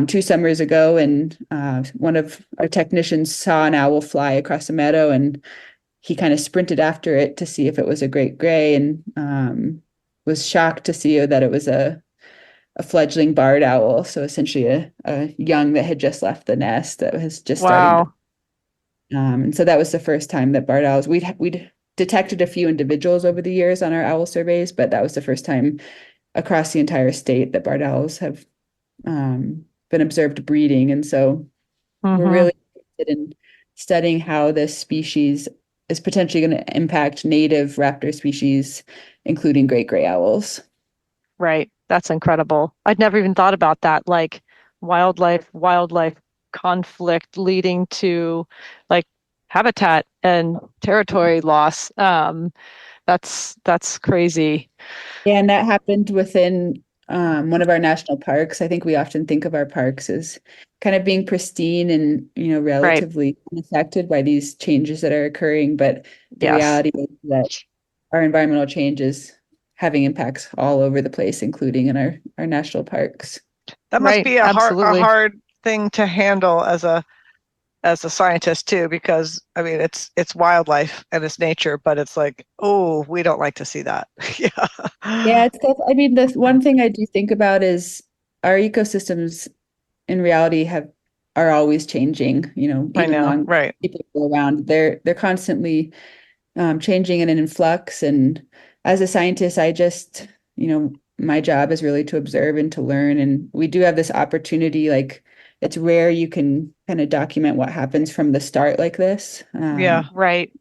2 summers ago, and one of our technicians saw an owl fly across a meadow, and he kind of sprinted after it to see if it was a great gray, and was shocked to see that it was a fledgling barred owl. So essentially a young that had just left the nest that was just starting to. wow. And so that was the first time that barred owls, we'd detected a few individuals over the years on our owl surveys, but that was the first time across the entire state that barred owls have been observed breeding. And so we're Hmm. really interested in studying how this species is potentially going to impact native raptor species, including great gray owls. Right. That's incredible. I'd never even thought about that. Like wildlife conflict leading to like habitat and territory loss. That's crazy. Yeah, and that happened within one of our national parks. I think we often think of our parks as kind of being pristine and, Right. relatively unaffected by these changes that are occurring. But the Yes. reality is that our environmental change is having impacts all over the place, including in our national parks. That must Right. be a Absolutely. hard thing to handle as a scientist too, because I mean it's wildlife and it's nature, but it's like, oh, we don't like to see that. Yeah, Yeah. it's tough. I mean, the one thing I do think about is our ecosystems in reality are always changing, I even know, long right. people go around. They're constantly changing and in flux. And as a scientist, my job is really to observe and to learn. And we do have this opportunity, like it's rare you can kind of document what happens from the start like this. Yeah. Right.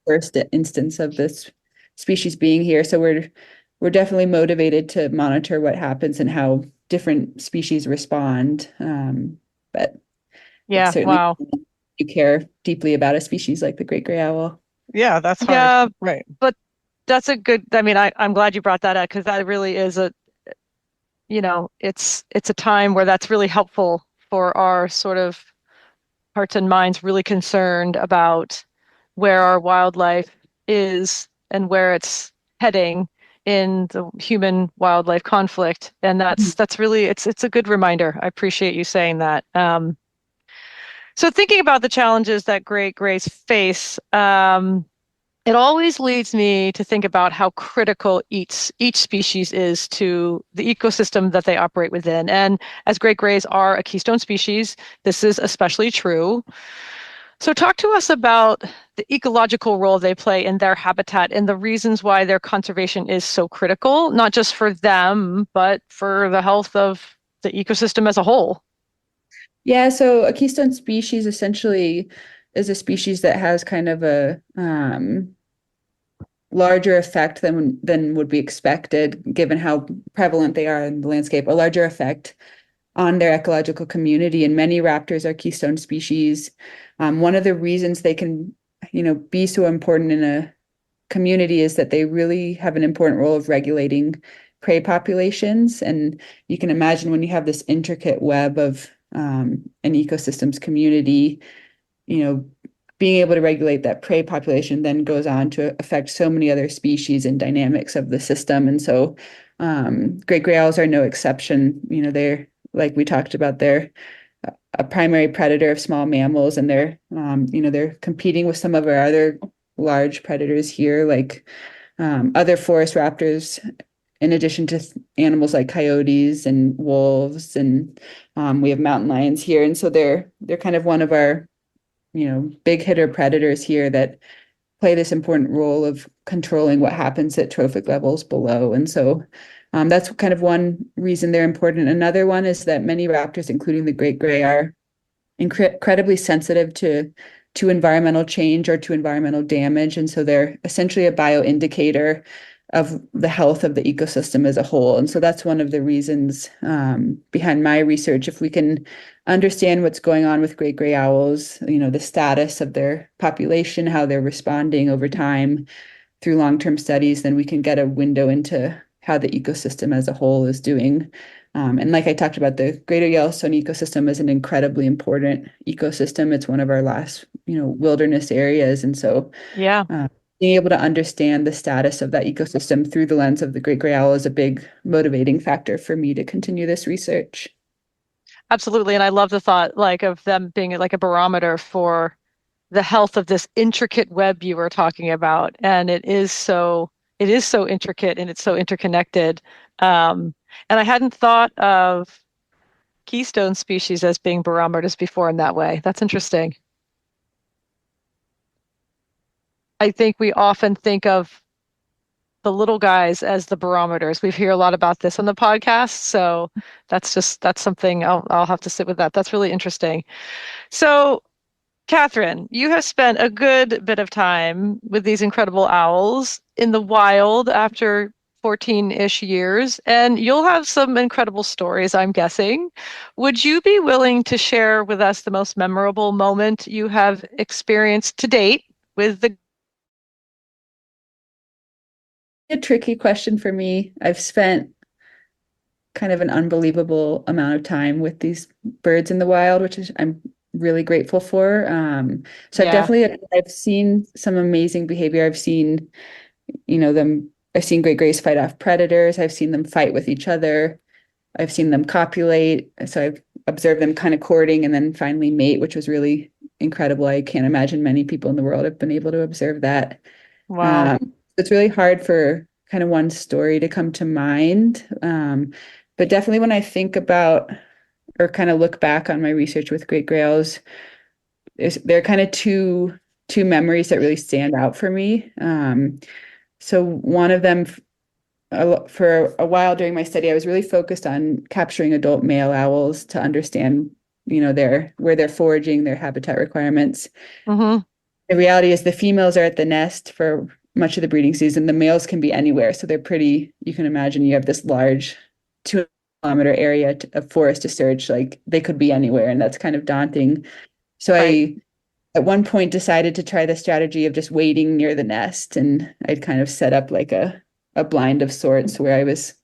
First instance of this species being here. So we're definitely motivated to monitor what happens and how different species respond. But it's Yeah. certainly Wow. you care deeply about a species like the great gray owl. Yeah, that's hard. Yeah, Right. but that's a good, I mean, I'm glad you brought that up because that really is it's a time where that's really helpful for our sort of hearts and minds really concerned about where our wildlife is and where it's heading in the human wildlife conflict. And that's really it's a good reminder. I appreciate you saying that. So thinking about the challenges that great grays face, it always leads me to think about how critical each species is to the ecosystem that they operate within. And as great grays are a keystone species, this is especially true. So talk to us about the ecological role they play in their habitat and the reasons why their conservation is so critical, not just for them, but for the health of the ecosystem as a whole. Yeah, so a keystone species essentially is a species that has kind of larger effect than would be expected, given how prevalent they are in the landscape, a larger effect on their ecological community. And many raptors are keystone species. One of the reasons they can, be so important in a community is that they really have an important role of regulating prey populations. And you can imagine when you have this intricate web of an ecosystem's community, being able to regulate that prey population then goes on to affect so many other species and dynamics of the system. And so great gray owls are no exception. They're, like we talked about, they're a primary predator of small mammals, and they're competing with some of our other large predators here, like other forest raptors, in addition to animals like coyotes and wolves, and we have mountain lions here. And so they're kind of one of our big hitter predators here that play this important role of controlling what happens at trophic levels below. And so that's kind of one reason they're important. Another one is that many raptors, including the great gray, are incredibly sensitive to environmental change or to environmental damage. And so they're essentially a bioindicator of the health of the ecosystem as a whole. And so that's one of the reasons behind my research. If we can understand what's going on with great gray owls, the status of their population, how they're responding over time through long-term studies, then we can get a window into how the ecosystem as a whole is doing. And like I talked about, the Greater Yellowstone ecosystem is an incredibly important ecosystem. It's one of our last, wilderness areas. And so Yeah. Being able to understand the status of that ecosystem through the lens of the great gray owl is a big motivating factor for me to continue this research. Absolutely. And I love the thought of them being like a barometer for the health of this intricate web you were talking about. And it is so intricate and it's so interconnected. And I hadn't thought of keystone species as being barometers before in that way. That's interesting. I think we often think of the little guys as the barometers. We hear a lot about this on the podcast, so that's something I'll have to sit with that. That's really interesting. So, Katherine, you have spent a good bit of time with these incredible owls in the wild after 14-ish years, and you'll have some incredible stories, I'm guessing. Would you be willing to share with us the most memorable moment you have experienced to date with the A tricky question for me. I've spent kind of an unbelievable amount of time with these birds in the wild, which is I'm really grateful for. So Yeah. I've seen some amazing behavior. I've seen, I've seen great grays fight off predators. I've seen them fight with each other. I've seen them copulate. So I've observed them kind of courting and then finally mate, which was really incredible. I can't imagine many people in the world have been able to observe that. Wow. It's really hard for kind of one story to come to mind. But definitely when I think about or kind of look back on my research with great gray owls, there are kind of two memories that really stand out for me. So one of them, for a while during my study, I was really focused on capturing adult male owls to understand, where they're foraging, their habitat requirements. Mm-hmm. The reality is the females are at the nest for much of the breeding season. The males can be anywhere. So you can imagine you have this large 2-kilometer area of forest to search, like they could be anywhere. And that's kind of daunting. So Right. I, at one point, decided to try the strategy of just waiting near the nest. And I'd kind of set up like a blind of sorts where I was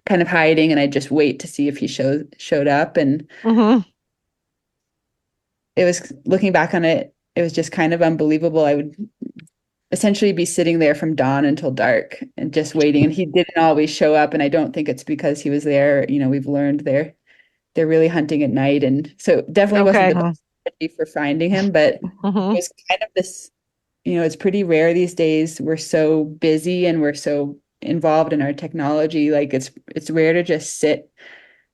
kind of hiding and I'd just wait to see if he showed up. And Mm-hmm. it was, looking back on it, it was just kind of unbelievable. I would essentially be sitting there from dawn until dark and just waiting. And he didn't always show up. And I don't think it's because he was there. We've learned they're really hunting at night. And so it definitely wasn't Okay. the best strategy for finding him, but it Mm-hmm. was kind of this, it's pretty rare these days. We're so busy and we're so involved in our technology. Like it's rare to just sit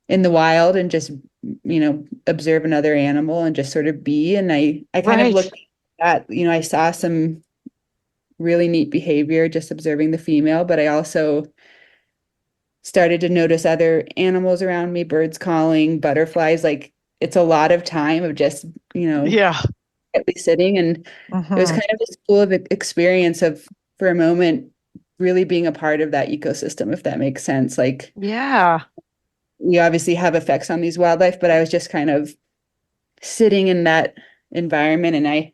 in the wild and just, observe another animal and just sort of be. And I kind of Right. looked at, I saw some really neat behavior just observing the female, but I also started to notice other animals around me, birds calling, butterflies. Like it's a lot of time of just, Yeah. quietly sitting. And it was Mm-hmm. kind of this cool of experience of for a moment really being a part of that ecosystem, if that makes sense. Like, Yeah. we obviously have effects on these wildlife, but I was just kind of sitting in that environment, and I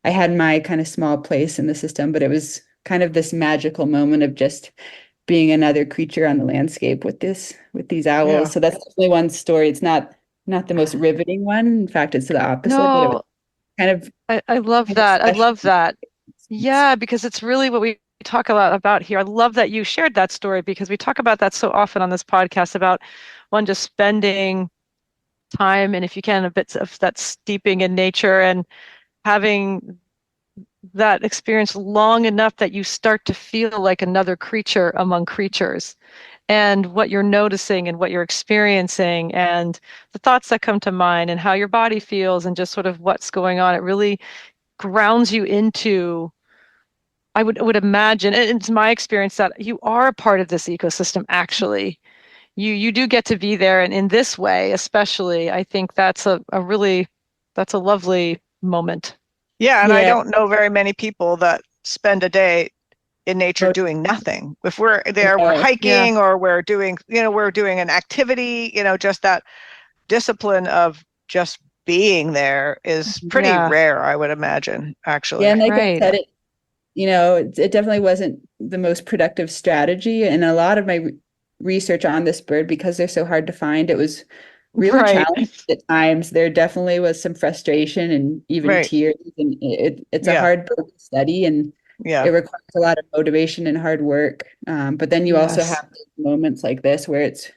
had my kind of small place in the system, but it was kind of this magical moment of just being another creature on the landscape with these owls. Yeah. So that's definitely one story. It's not the most riveting one. In fact, it's the opposite, but it was No, kind of I love kind of that. I special. love that. Yeah, because it's really what we talk a lot about here. I love that you shared that story because we talk about that so often on this podcast about one just spending time and if you can a bit of that steeping in nature and having that experience long enough that you start to feel like another creature among creatures and what you're noticing and what you're experiencing and the thoughts that come to mind and how your body feels and just sort of what's going on. It really grounds you into, I would imagine, and it's my experience that you are a part of this ecosystem actually. You do get to be there and in this way, especially, I think that's a really that's a lovely moment. Yeah, and I Yeah. don't know very many people that spend a day in nature Oh, doing nothing. If we're there, we're no. Yeah, hiking or we're doing an activity, just that discipline of just being there is pretty yeah, rare, I would imagine, Yeah, actually. and like I right, said, it definitely wasn't the most productive strategy. And a lot of my research on this bird, because they're so hard to find, it was really right. challenging at times. There definitely was some frustration and even Right. tears. And it's a Yeah. hard bird to study, and it Yeah. requires a lot of motivation and hard work. But then you also Yes, have moments like this where it's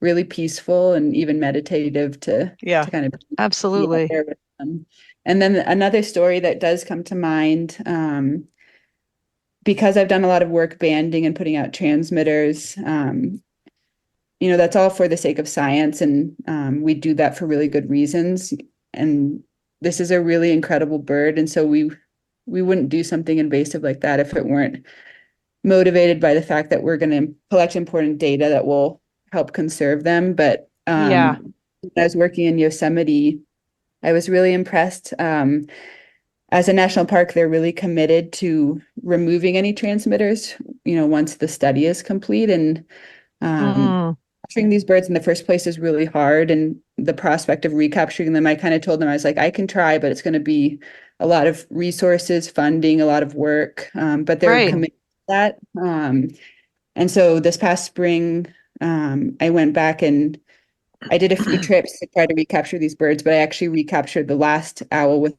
really peaceful and even meditative Yeah. to kind of be out absolutely. there with them. And then another story that does come to mind, because I've done a lot of work banding and putting out transmitters, that's all for the sake of science, and we do that for really good reasons. And this is a really incredible bird, and so we wouldn't do something invasive like that if it weren't motivated by the fact that we're going to collect important data that will help conserve them. But Yeah. when I was working in Yosemite, I was really impressed. As a national park, they're really committed to removing any transmitters, once the study is complete. And Mm, capturing these birds in the first place is really hard. And the prospect of recapturing them, I kind of told them, I was like, I can try, but it's going to be a lot of resources, funding, a lot of work. But they're right. committed to that. And so this past spring, I went back and I did a few trips to try to recapture these birds, but I actually recaptured the last owl with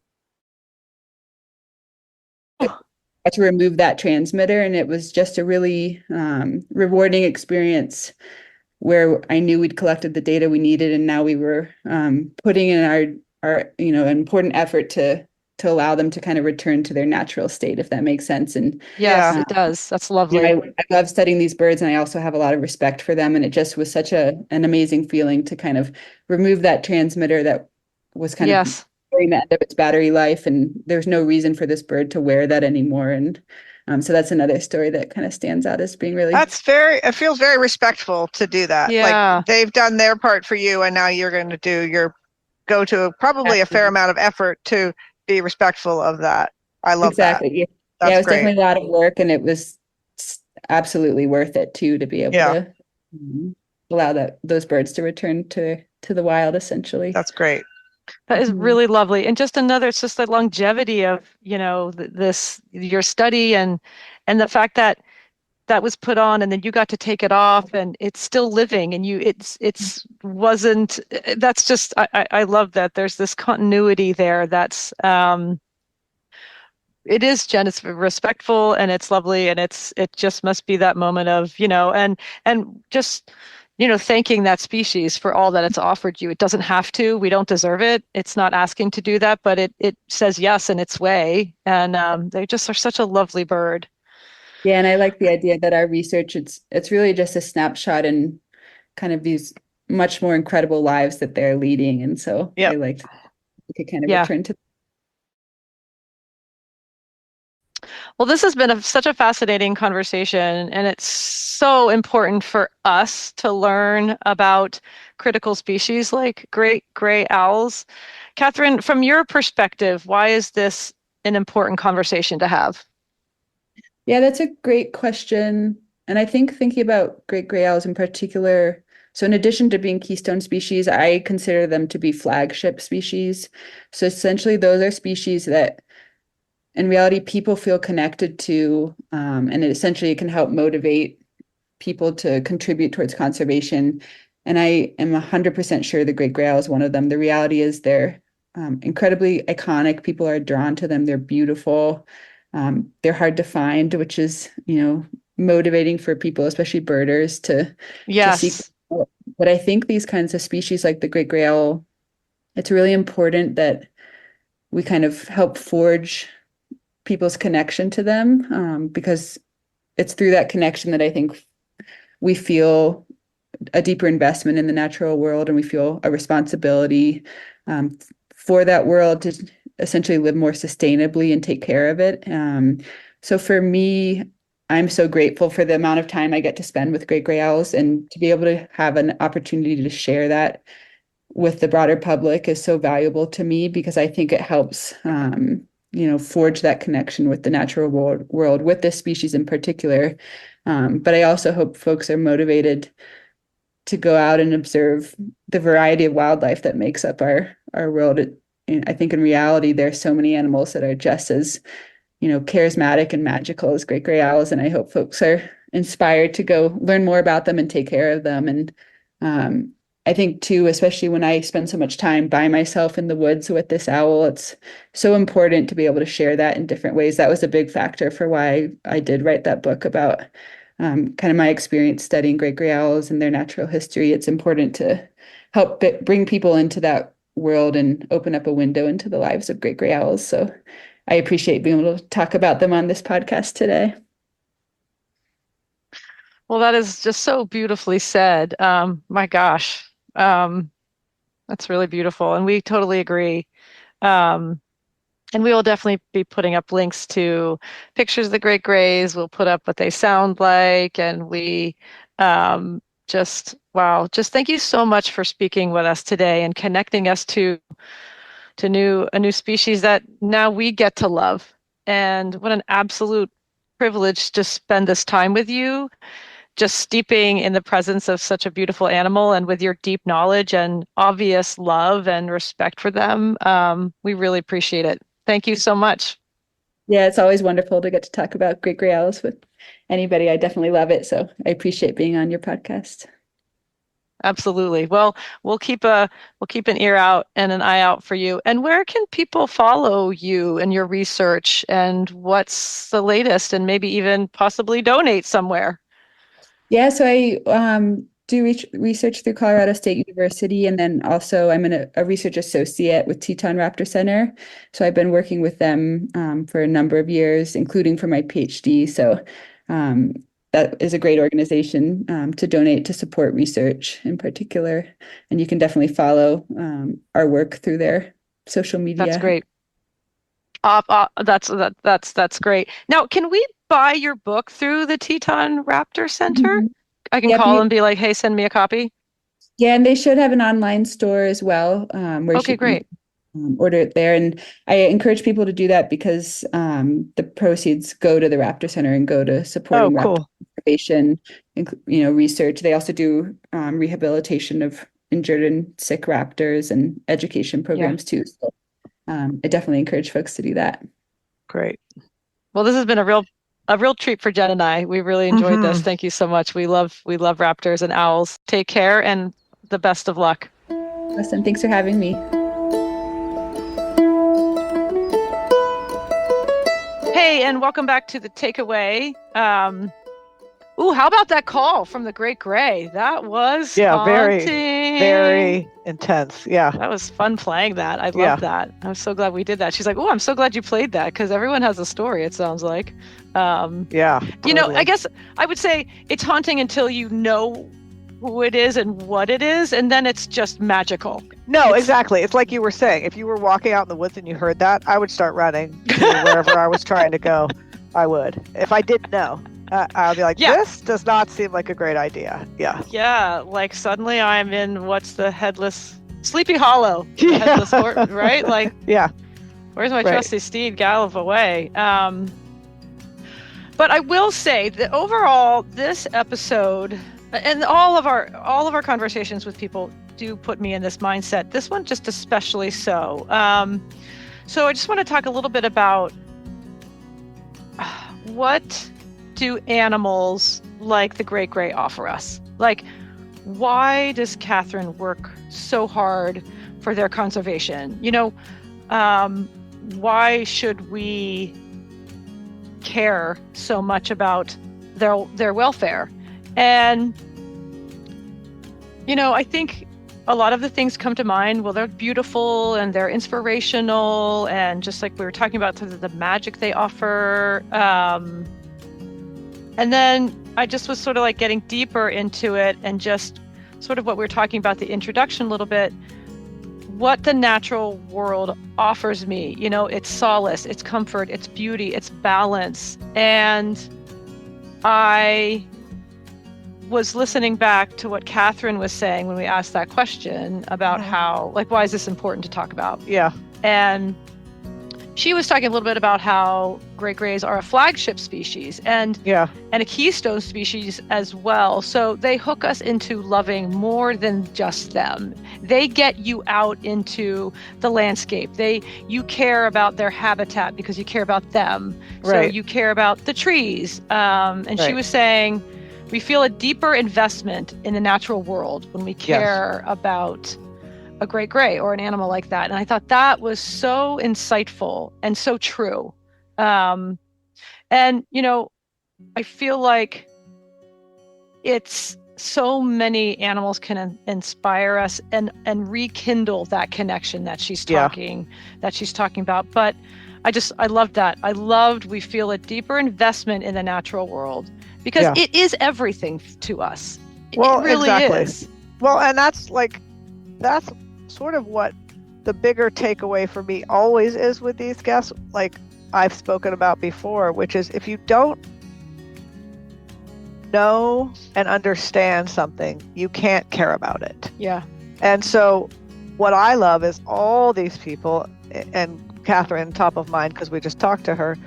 to remove that transmitter. And it was just a really rewarding experience where I knew we'd collected the data we needed, and now we were putting in our important effort to allow them to kind of return to their natural state, if that makes sense. And Yes, Yeah. it does. That's lovely. I love studying these birds, and I also have a lot of respect for them. And it just was such an amazing feeling to kind of remove that transmitter that was kind of Yes. nearing the end of its battery life, and there's no reason for this bird to wear that anymore. And so that's another story that kind of stands out as being really It feels very respectful to do that. Like Yeah. they've done their part for you, and now you're going to go to probably a fair amount of effort to be respectful of that. I love that. exactly. Yeah, yeah, it That's was great. definitely a lot of work, and it was absolutely worth it too to be able Yeah, to allow those birds to return to the wild, essentially. that's great. That is Mhm. really lovely. And just another, it's just the longevity of, this, your study and the fact that that was put on and then you got to take it off and it's still living and it's wasn't, that's just, I love that. There's this continuity there that's, it is, Jen, it's respectful and it's lovely and it just must be that moment of, and just, thanking that species for all that it's offered you. It doesn't have to. We don't deserve it. It's not asking to do that, but it says yes in its way. And they just are such a lovely bird. Yeah, and I like the idea that our research, it's really just a snapshot in kind of these much more incredible lives that they're leading. And so I Yep. like we could kind of Yeah. return to. Well, this has been such a fascinating conversation, and it's so important for us to learn about critical species like great gray owls. Catherine, from your perspective, why is this an important conversation to have? Yeah, that's a great question. And I think thinking about great gray owls in particular, so in addition to being keystone species, I consider them to be flagship species. So essentially, those are species that in reality people feel connected to, and essentially it can help motivate people to contribute towards conservation. And I am 100% sure the great gray owl is one of them. The reality is they're incredibly iconic. People are drawn to them. They're beautiful. They're hard to find, which is, motivating for people, especially birders, to seek. Yes. But I think these kinds of species like the great gray owl, it's really important that we kind of help forge people's connection to them, because it's through that connection that I think we feel a deeper investment in the natural world, and we feel a responsibility for that world to essentially live more sustainably and take care of it. So for me, I'm so grateful for the amount of time I get to spend with great gray owls, and to be able to have an opportunity to share that with the broader public is so valuable to me, because I think it helps forge that connection with the natural world with this species in particular. But I also hope folks are motivated to go out and observe the variety of wildlife that makes up our world. I think in reality, there's so many animals that are just as, charismatic and magical as great gray owls. And I hope folks are inspired to go learn more about them and take care of them. And I think too, especially when I spend so much time by myself in the woods with this owl, it's so important to be able to share that in different ways. That was a big factor for why I did write that book about kind of my experience studying great gray owls and their natural history. It's important to help bring people into that world and open up a window into the lives of great gray owls. So I appreciate being able to talk about them on this podcast today. Well, that is just so beautifully said. My gosh. That's really beautiful. And we totally agree. And we will definitely be putting up links to pictures of the great grays. We'll put up what they sound like. And we wow, just thank you so much for speaking with us today and connecting us to a new species that now we get to love. And what an absolute privilege to spend this time with you, just steeping in the presence of such a beautiful animal, and with your deep knowledge and obvious love and respect for them. We really appreciate it. Thank you so much. Yeah, it's always wonderful to get to talk about great gray owls with anybody. I definitely love it. So I appreciate being on your podcast. Absolutely. Well, we'll keep an ear out and an eye out for you. And where can people follow you and your research, and what's the latest, and maybe even possibly donate somewhere? Yeah, so I do research through Colorado State University, and then also I'm a research associate with Teton Raptor Center. So I've been working with them for a number of years, including for my PhD. So that is a great organization to donate to support research in particular. And you can definitely follow our work through their social media. That's great. That's great. Now, can we buy your book through the Teton Raptor Center? Mhm. I can Yep, call and be like, "Hey, send me a copy." Yeah, and they should have an online store as well, where Okay, great. order it there. And I encourage people to do that because the proceeds go to the Raptor Center and go to supporting raptor Cool. conservation, research. They also do rehabilitation of injured and sick raptors and education programs too. So I definitely encourage folks to do that. Great. Well, this has been a real treat for Jen and I. We really enjoyed this. Thank you so much. We love raptors and owls. Take care and the best of luck. Awesome. Thanks for having me. Hey, and welcome back to the takeaway. How about that call from the Great Gray? That was very, haunting. very intense. Yeah. That was fun playing that. I love that. I'm so glad we did that. She's like, "Oh, I'm so glad you played that," because everyone has a story, it sounds like. Yeah. Totally. I guess I would say it's haunting until you know who it is and what it is, and then it's just magical. No, exactly. It's like you were saying, if you were walking out in the woods and you heard that, I would start running to wherever I was trying to go. I would. If I didn't know, I'll be like, this does not seem like a great idea. Yeah. Yeah, like suddenly I'm in what's the Sleepy Hollow. The headless horse, right? Like, yeah. Where's my trusty steed gallop away? But I will say that overall, this episode and all of our conversations with people do put me in this mindset. This one just especially so. So I just want to talk a little bit about what do animals like the great gray offer us? Like, why does Katherine work so hard for their conservation? Why should we care so much about their welfare? And I think a lot of the things come to mind. Well, they're beautiful and they're inspirational, and just like we were talking about, the magic they offer. And then I just was sort of like getting deeper into it, and just sort of what we were talking about, the introduction a little bit, what the natural world offers me. It's solace, it's comfort, it's beauty, it's balance. And I was listening back to what Katherine was saying when we asked that question about how, like, why is this important to talk about? Yeah. And she was talking a little bit about how great grays are a flagship species and a keystone species as well. So they hook us into loving more than just them. They get you out into the landscape. You care about their habitat because you care about them. So you care about the trees. And she was saying, we feel a deeper investment in the natural world when we care about a great gray or an animal like that. And I thought that was so insightful and so true. And, I feel like it's so many animals can inspire us and rekindle that connection that she's talking about. But I loved that. I loved, we feel a deeper investment in the natural world because it is everything to us. Well, it really exactly. is. Well, and that's sort of what the bigger takeaway for me always is with these guests, like I've spoken about before, which is if you don't know and understand something, you can't care about it. Yeah. And so what I love is all these people, and Katherine top of mind because we just talked to her,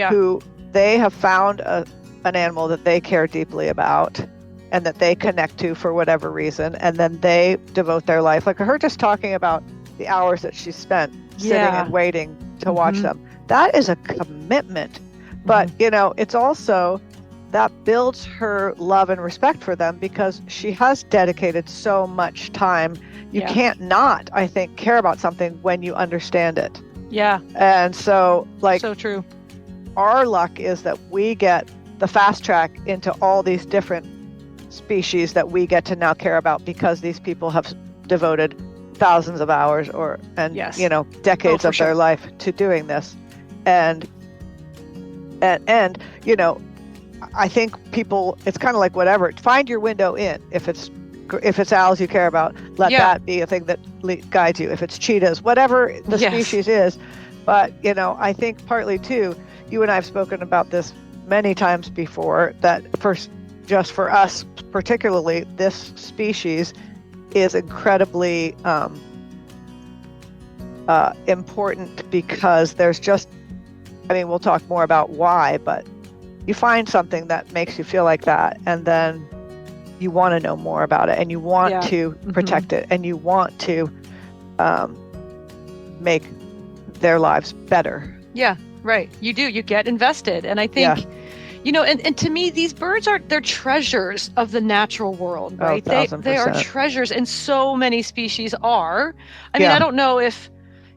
who they have found an animal that they care deeply about and that they connect to for whatever reason, and then they devote their life, like her just talking about the hours that she spent sitting and waiting to watch them. That is a commitment. But, it's also that builds her love and respect for them because she has dedicated so much time. You can't not, I think, care about something when you understand it. Yeah. And so, so true. Our luck is that we get the fast track into all these different species that we get to now care about because these people have devoted thousands of hours decades of their life to doing this. And I think people, it's kind of like whatever, find your window in. If it's owls you care about, let that be a thing that guides you. If it's cheetahs, whatever the species is. But, I think partly too, you and I have spoken about this many times before, that just for us particularly, this species is incredibly important because there's just, we'll talk more about why, but you find something that makes you feel like that, and then you want to know more about it, and you want to protect it, and you want to make their lives better. Yeah, right. You do. You get invested. And I think, and to me, these birds they're treasures of the natural world, right? They are treasures, and so many species are. I mean, I don't know if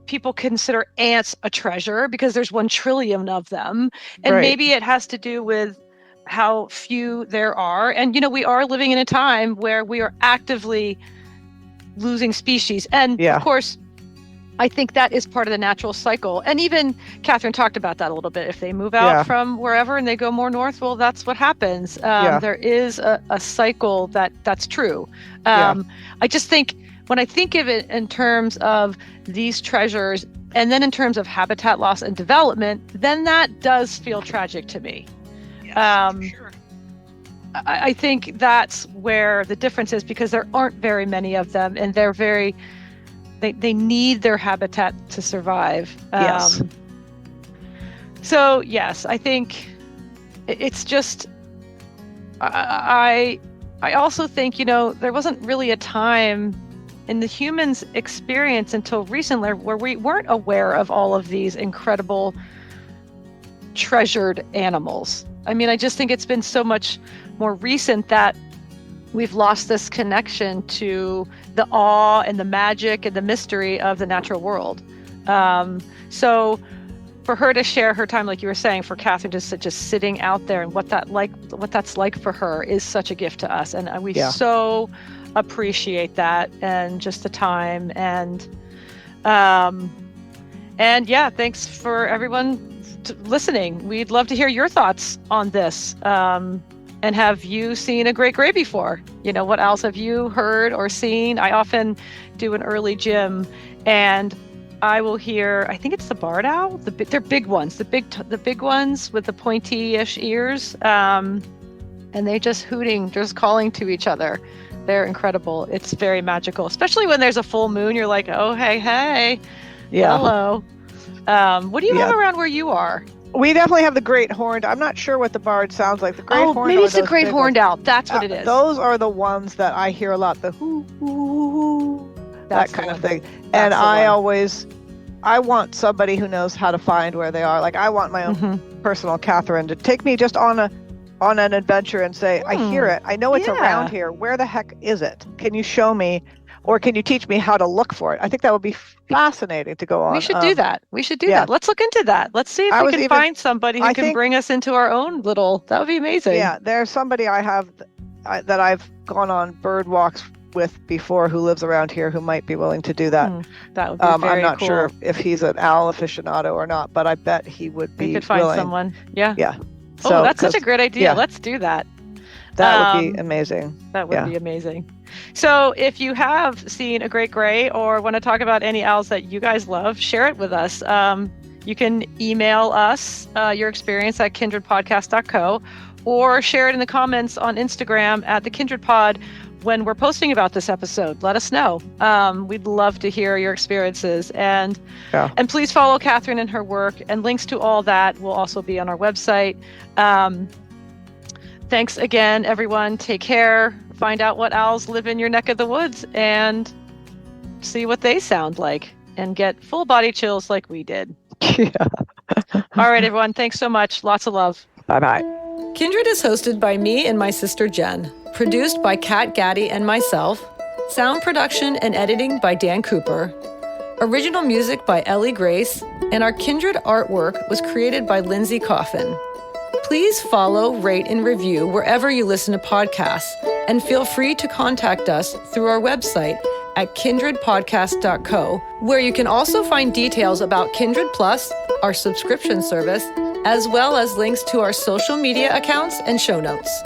people consider ants a treasure because there's 1 trillion of them. And maybe it has to do with how few there are. And, we are living in a time where we are actively losing species. And of course, I think that is part of the natural cycle. And even Katherine talked about that a little bit. If they move out from wherever and they go more north, well, that's what happens. There is a cycle that's true. I just think when I think of it in terms of these treasures and then in terms of habitat loss and development, then that does feel tragic to me. Yes, sure. I think that's where the difference is because there aren't very many of them, and they're they need their habitat to survive. So yes, I think it's just, I also think, there wasn't really a time in the human's experience until recently where we weren't aware of all of these incredible treasured animals. I mean, I just think it's been so much more recent that we've lost this connection to the awe and the magic and the mystery of the natural world. So for her to share her time, like you were saying, for Katherine just sitting out there and what that's like for her is such a gift to us. And we so appreciate that, and just the time. And yeah, thanks for everyone listening. We'd love to hear your thoughts on this. And have you seen a great gray before? What else have you heard or seen? I often do an early gym, and I will hear, I think it's the barred owl. They're big ones, the big ones with the pointy-ish ears. And they just hooting, just calling to each other. They're incredible. It's very magical, especially when there's a full moon. You're like, oh, hey, hello. What do you have around where you are? We definitely have the great horned. I'm not sure what the barred sounds like. The great horned. Maybe it's the great horned owl. That's what it is. Those are the ones that I hear a lot. The hoo hoo hoo, that kind of thing. And I want somebody who knows how to find where they are. Like, I want my own personal Katherine to take me just on an adventure and say, I hear it. I know it's around here. Where the heck is it? Can you show me? Or can you teach me how to look for it? I think that would be fascinating to go on. We should do that. Let's look into that. Let's see if we can find somebody who can bring us into our own little, that would be amazing. Yeah, there's somebody that I've gone on bird walks with before who lives around here who might be willing to do that. That would be very I'm not cool. sure if he's an owl aficionado or not, but I bet he would be willing. We could find someone. Yeah. Yeah. So, that's such a great idea. Let's do that. That would be amazing. That would be amazing. So if you have seen a great gray or want to talk about any owls that you guys love, share it with us. You can email us your experience at kindredpodcast.co, or share it in the comments on Instagram at the Kindred Pod when we're posting about this episode. Let us know. We'd love to hear your experiences. And please follow Katherine and her work, and links to all that will also be on our website. Thanks again, everyone. Take care. Find out what owls live in your neck of the woods and see what they sound like, and get full body chills like we did. Yeah. All right, everyone. Thanks so much. Lots of love. Bye-bye. Kindred is hosted by me and my sister Jen. Produced by Kat Gaddy and myself. Sound production and editing by Dan Cooper. Original music by Ellie Grace. And our Kindred artwork was created by Lindsay Coffin. Please follow, rate, and review wherever you listen to podcasts, and feel free to contact us through our website at kindredpodcast.co, where you can also find details about Kindred Plus, our subscription service, as well as links to our social media accounts and show notes.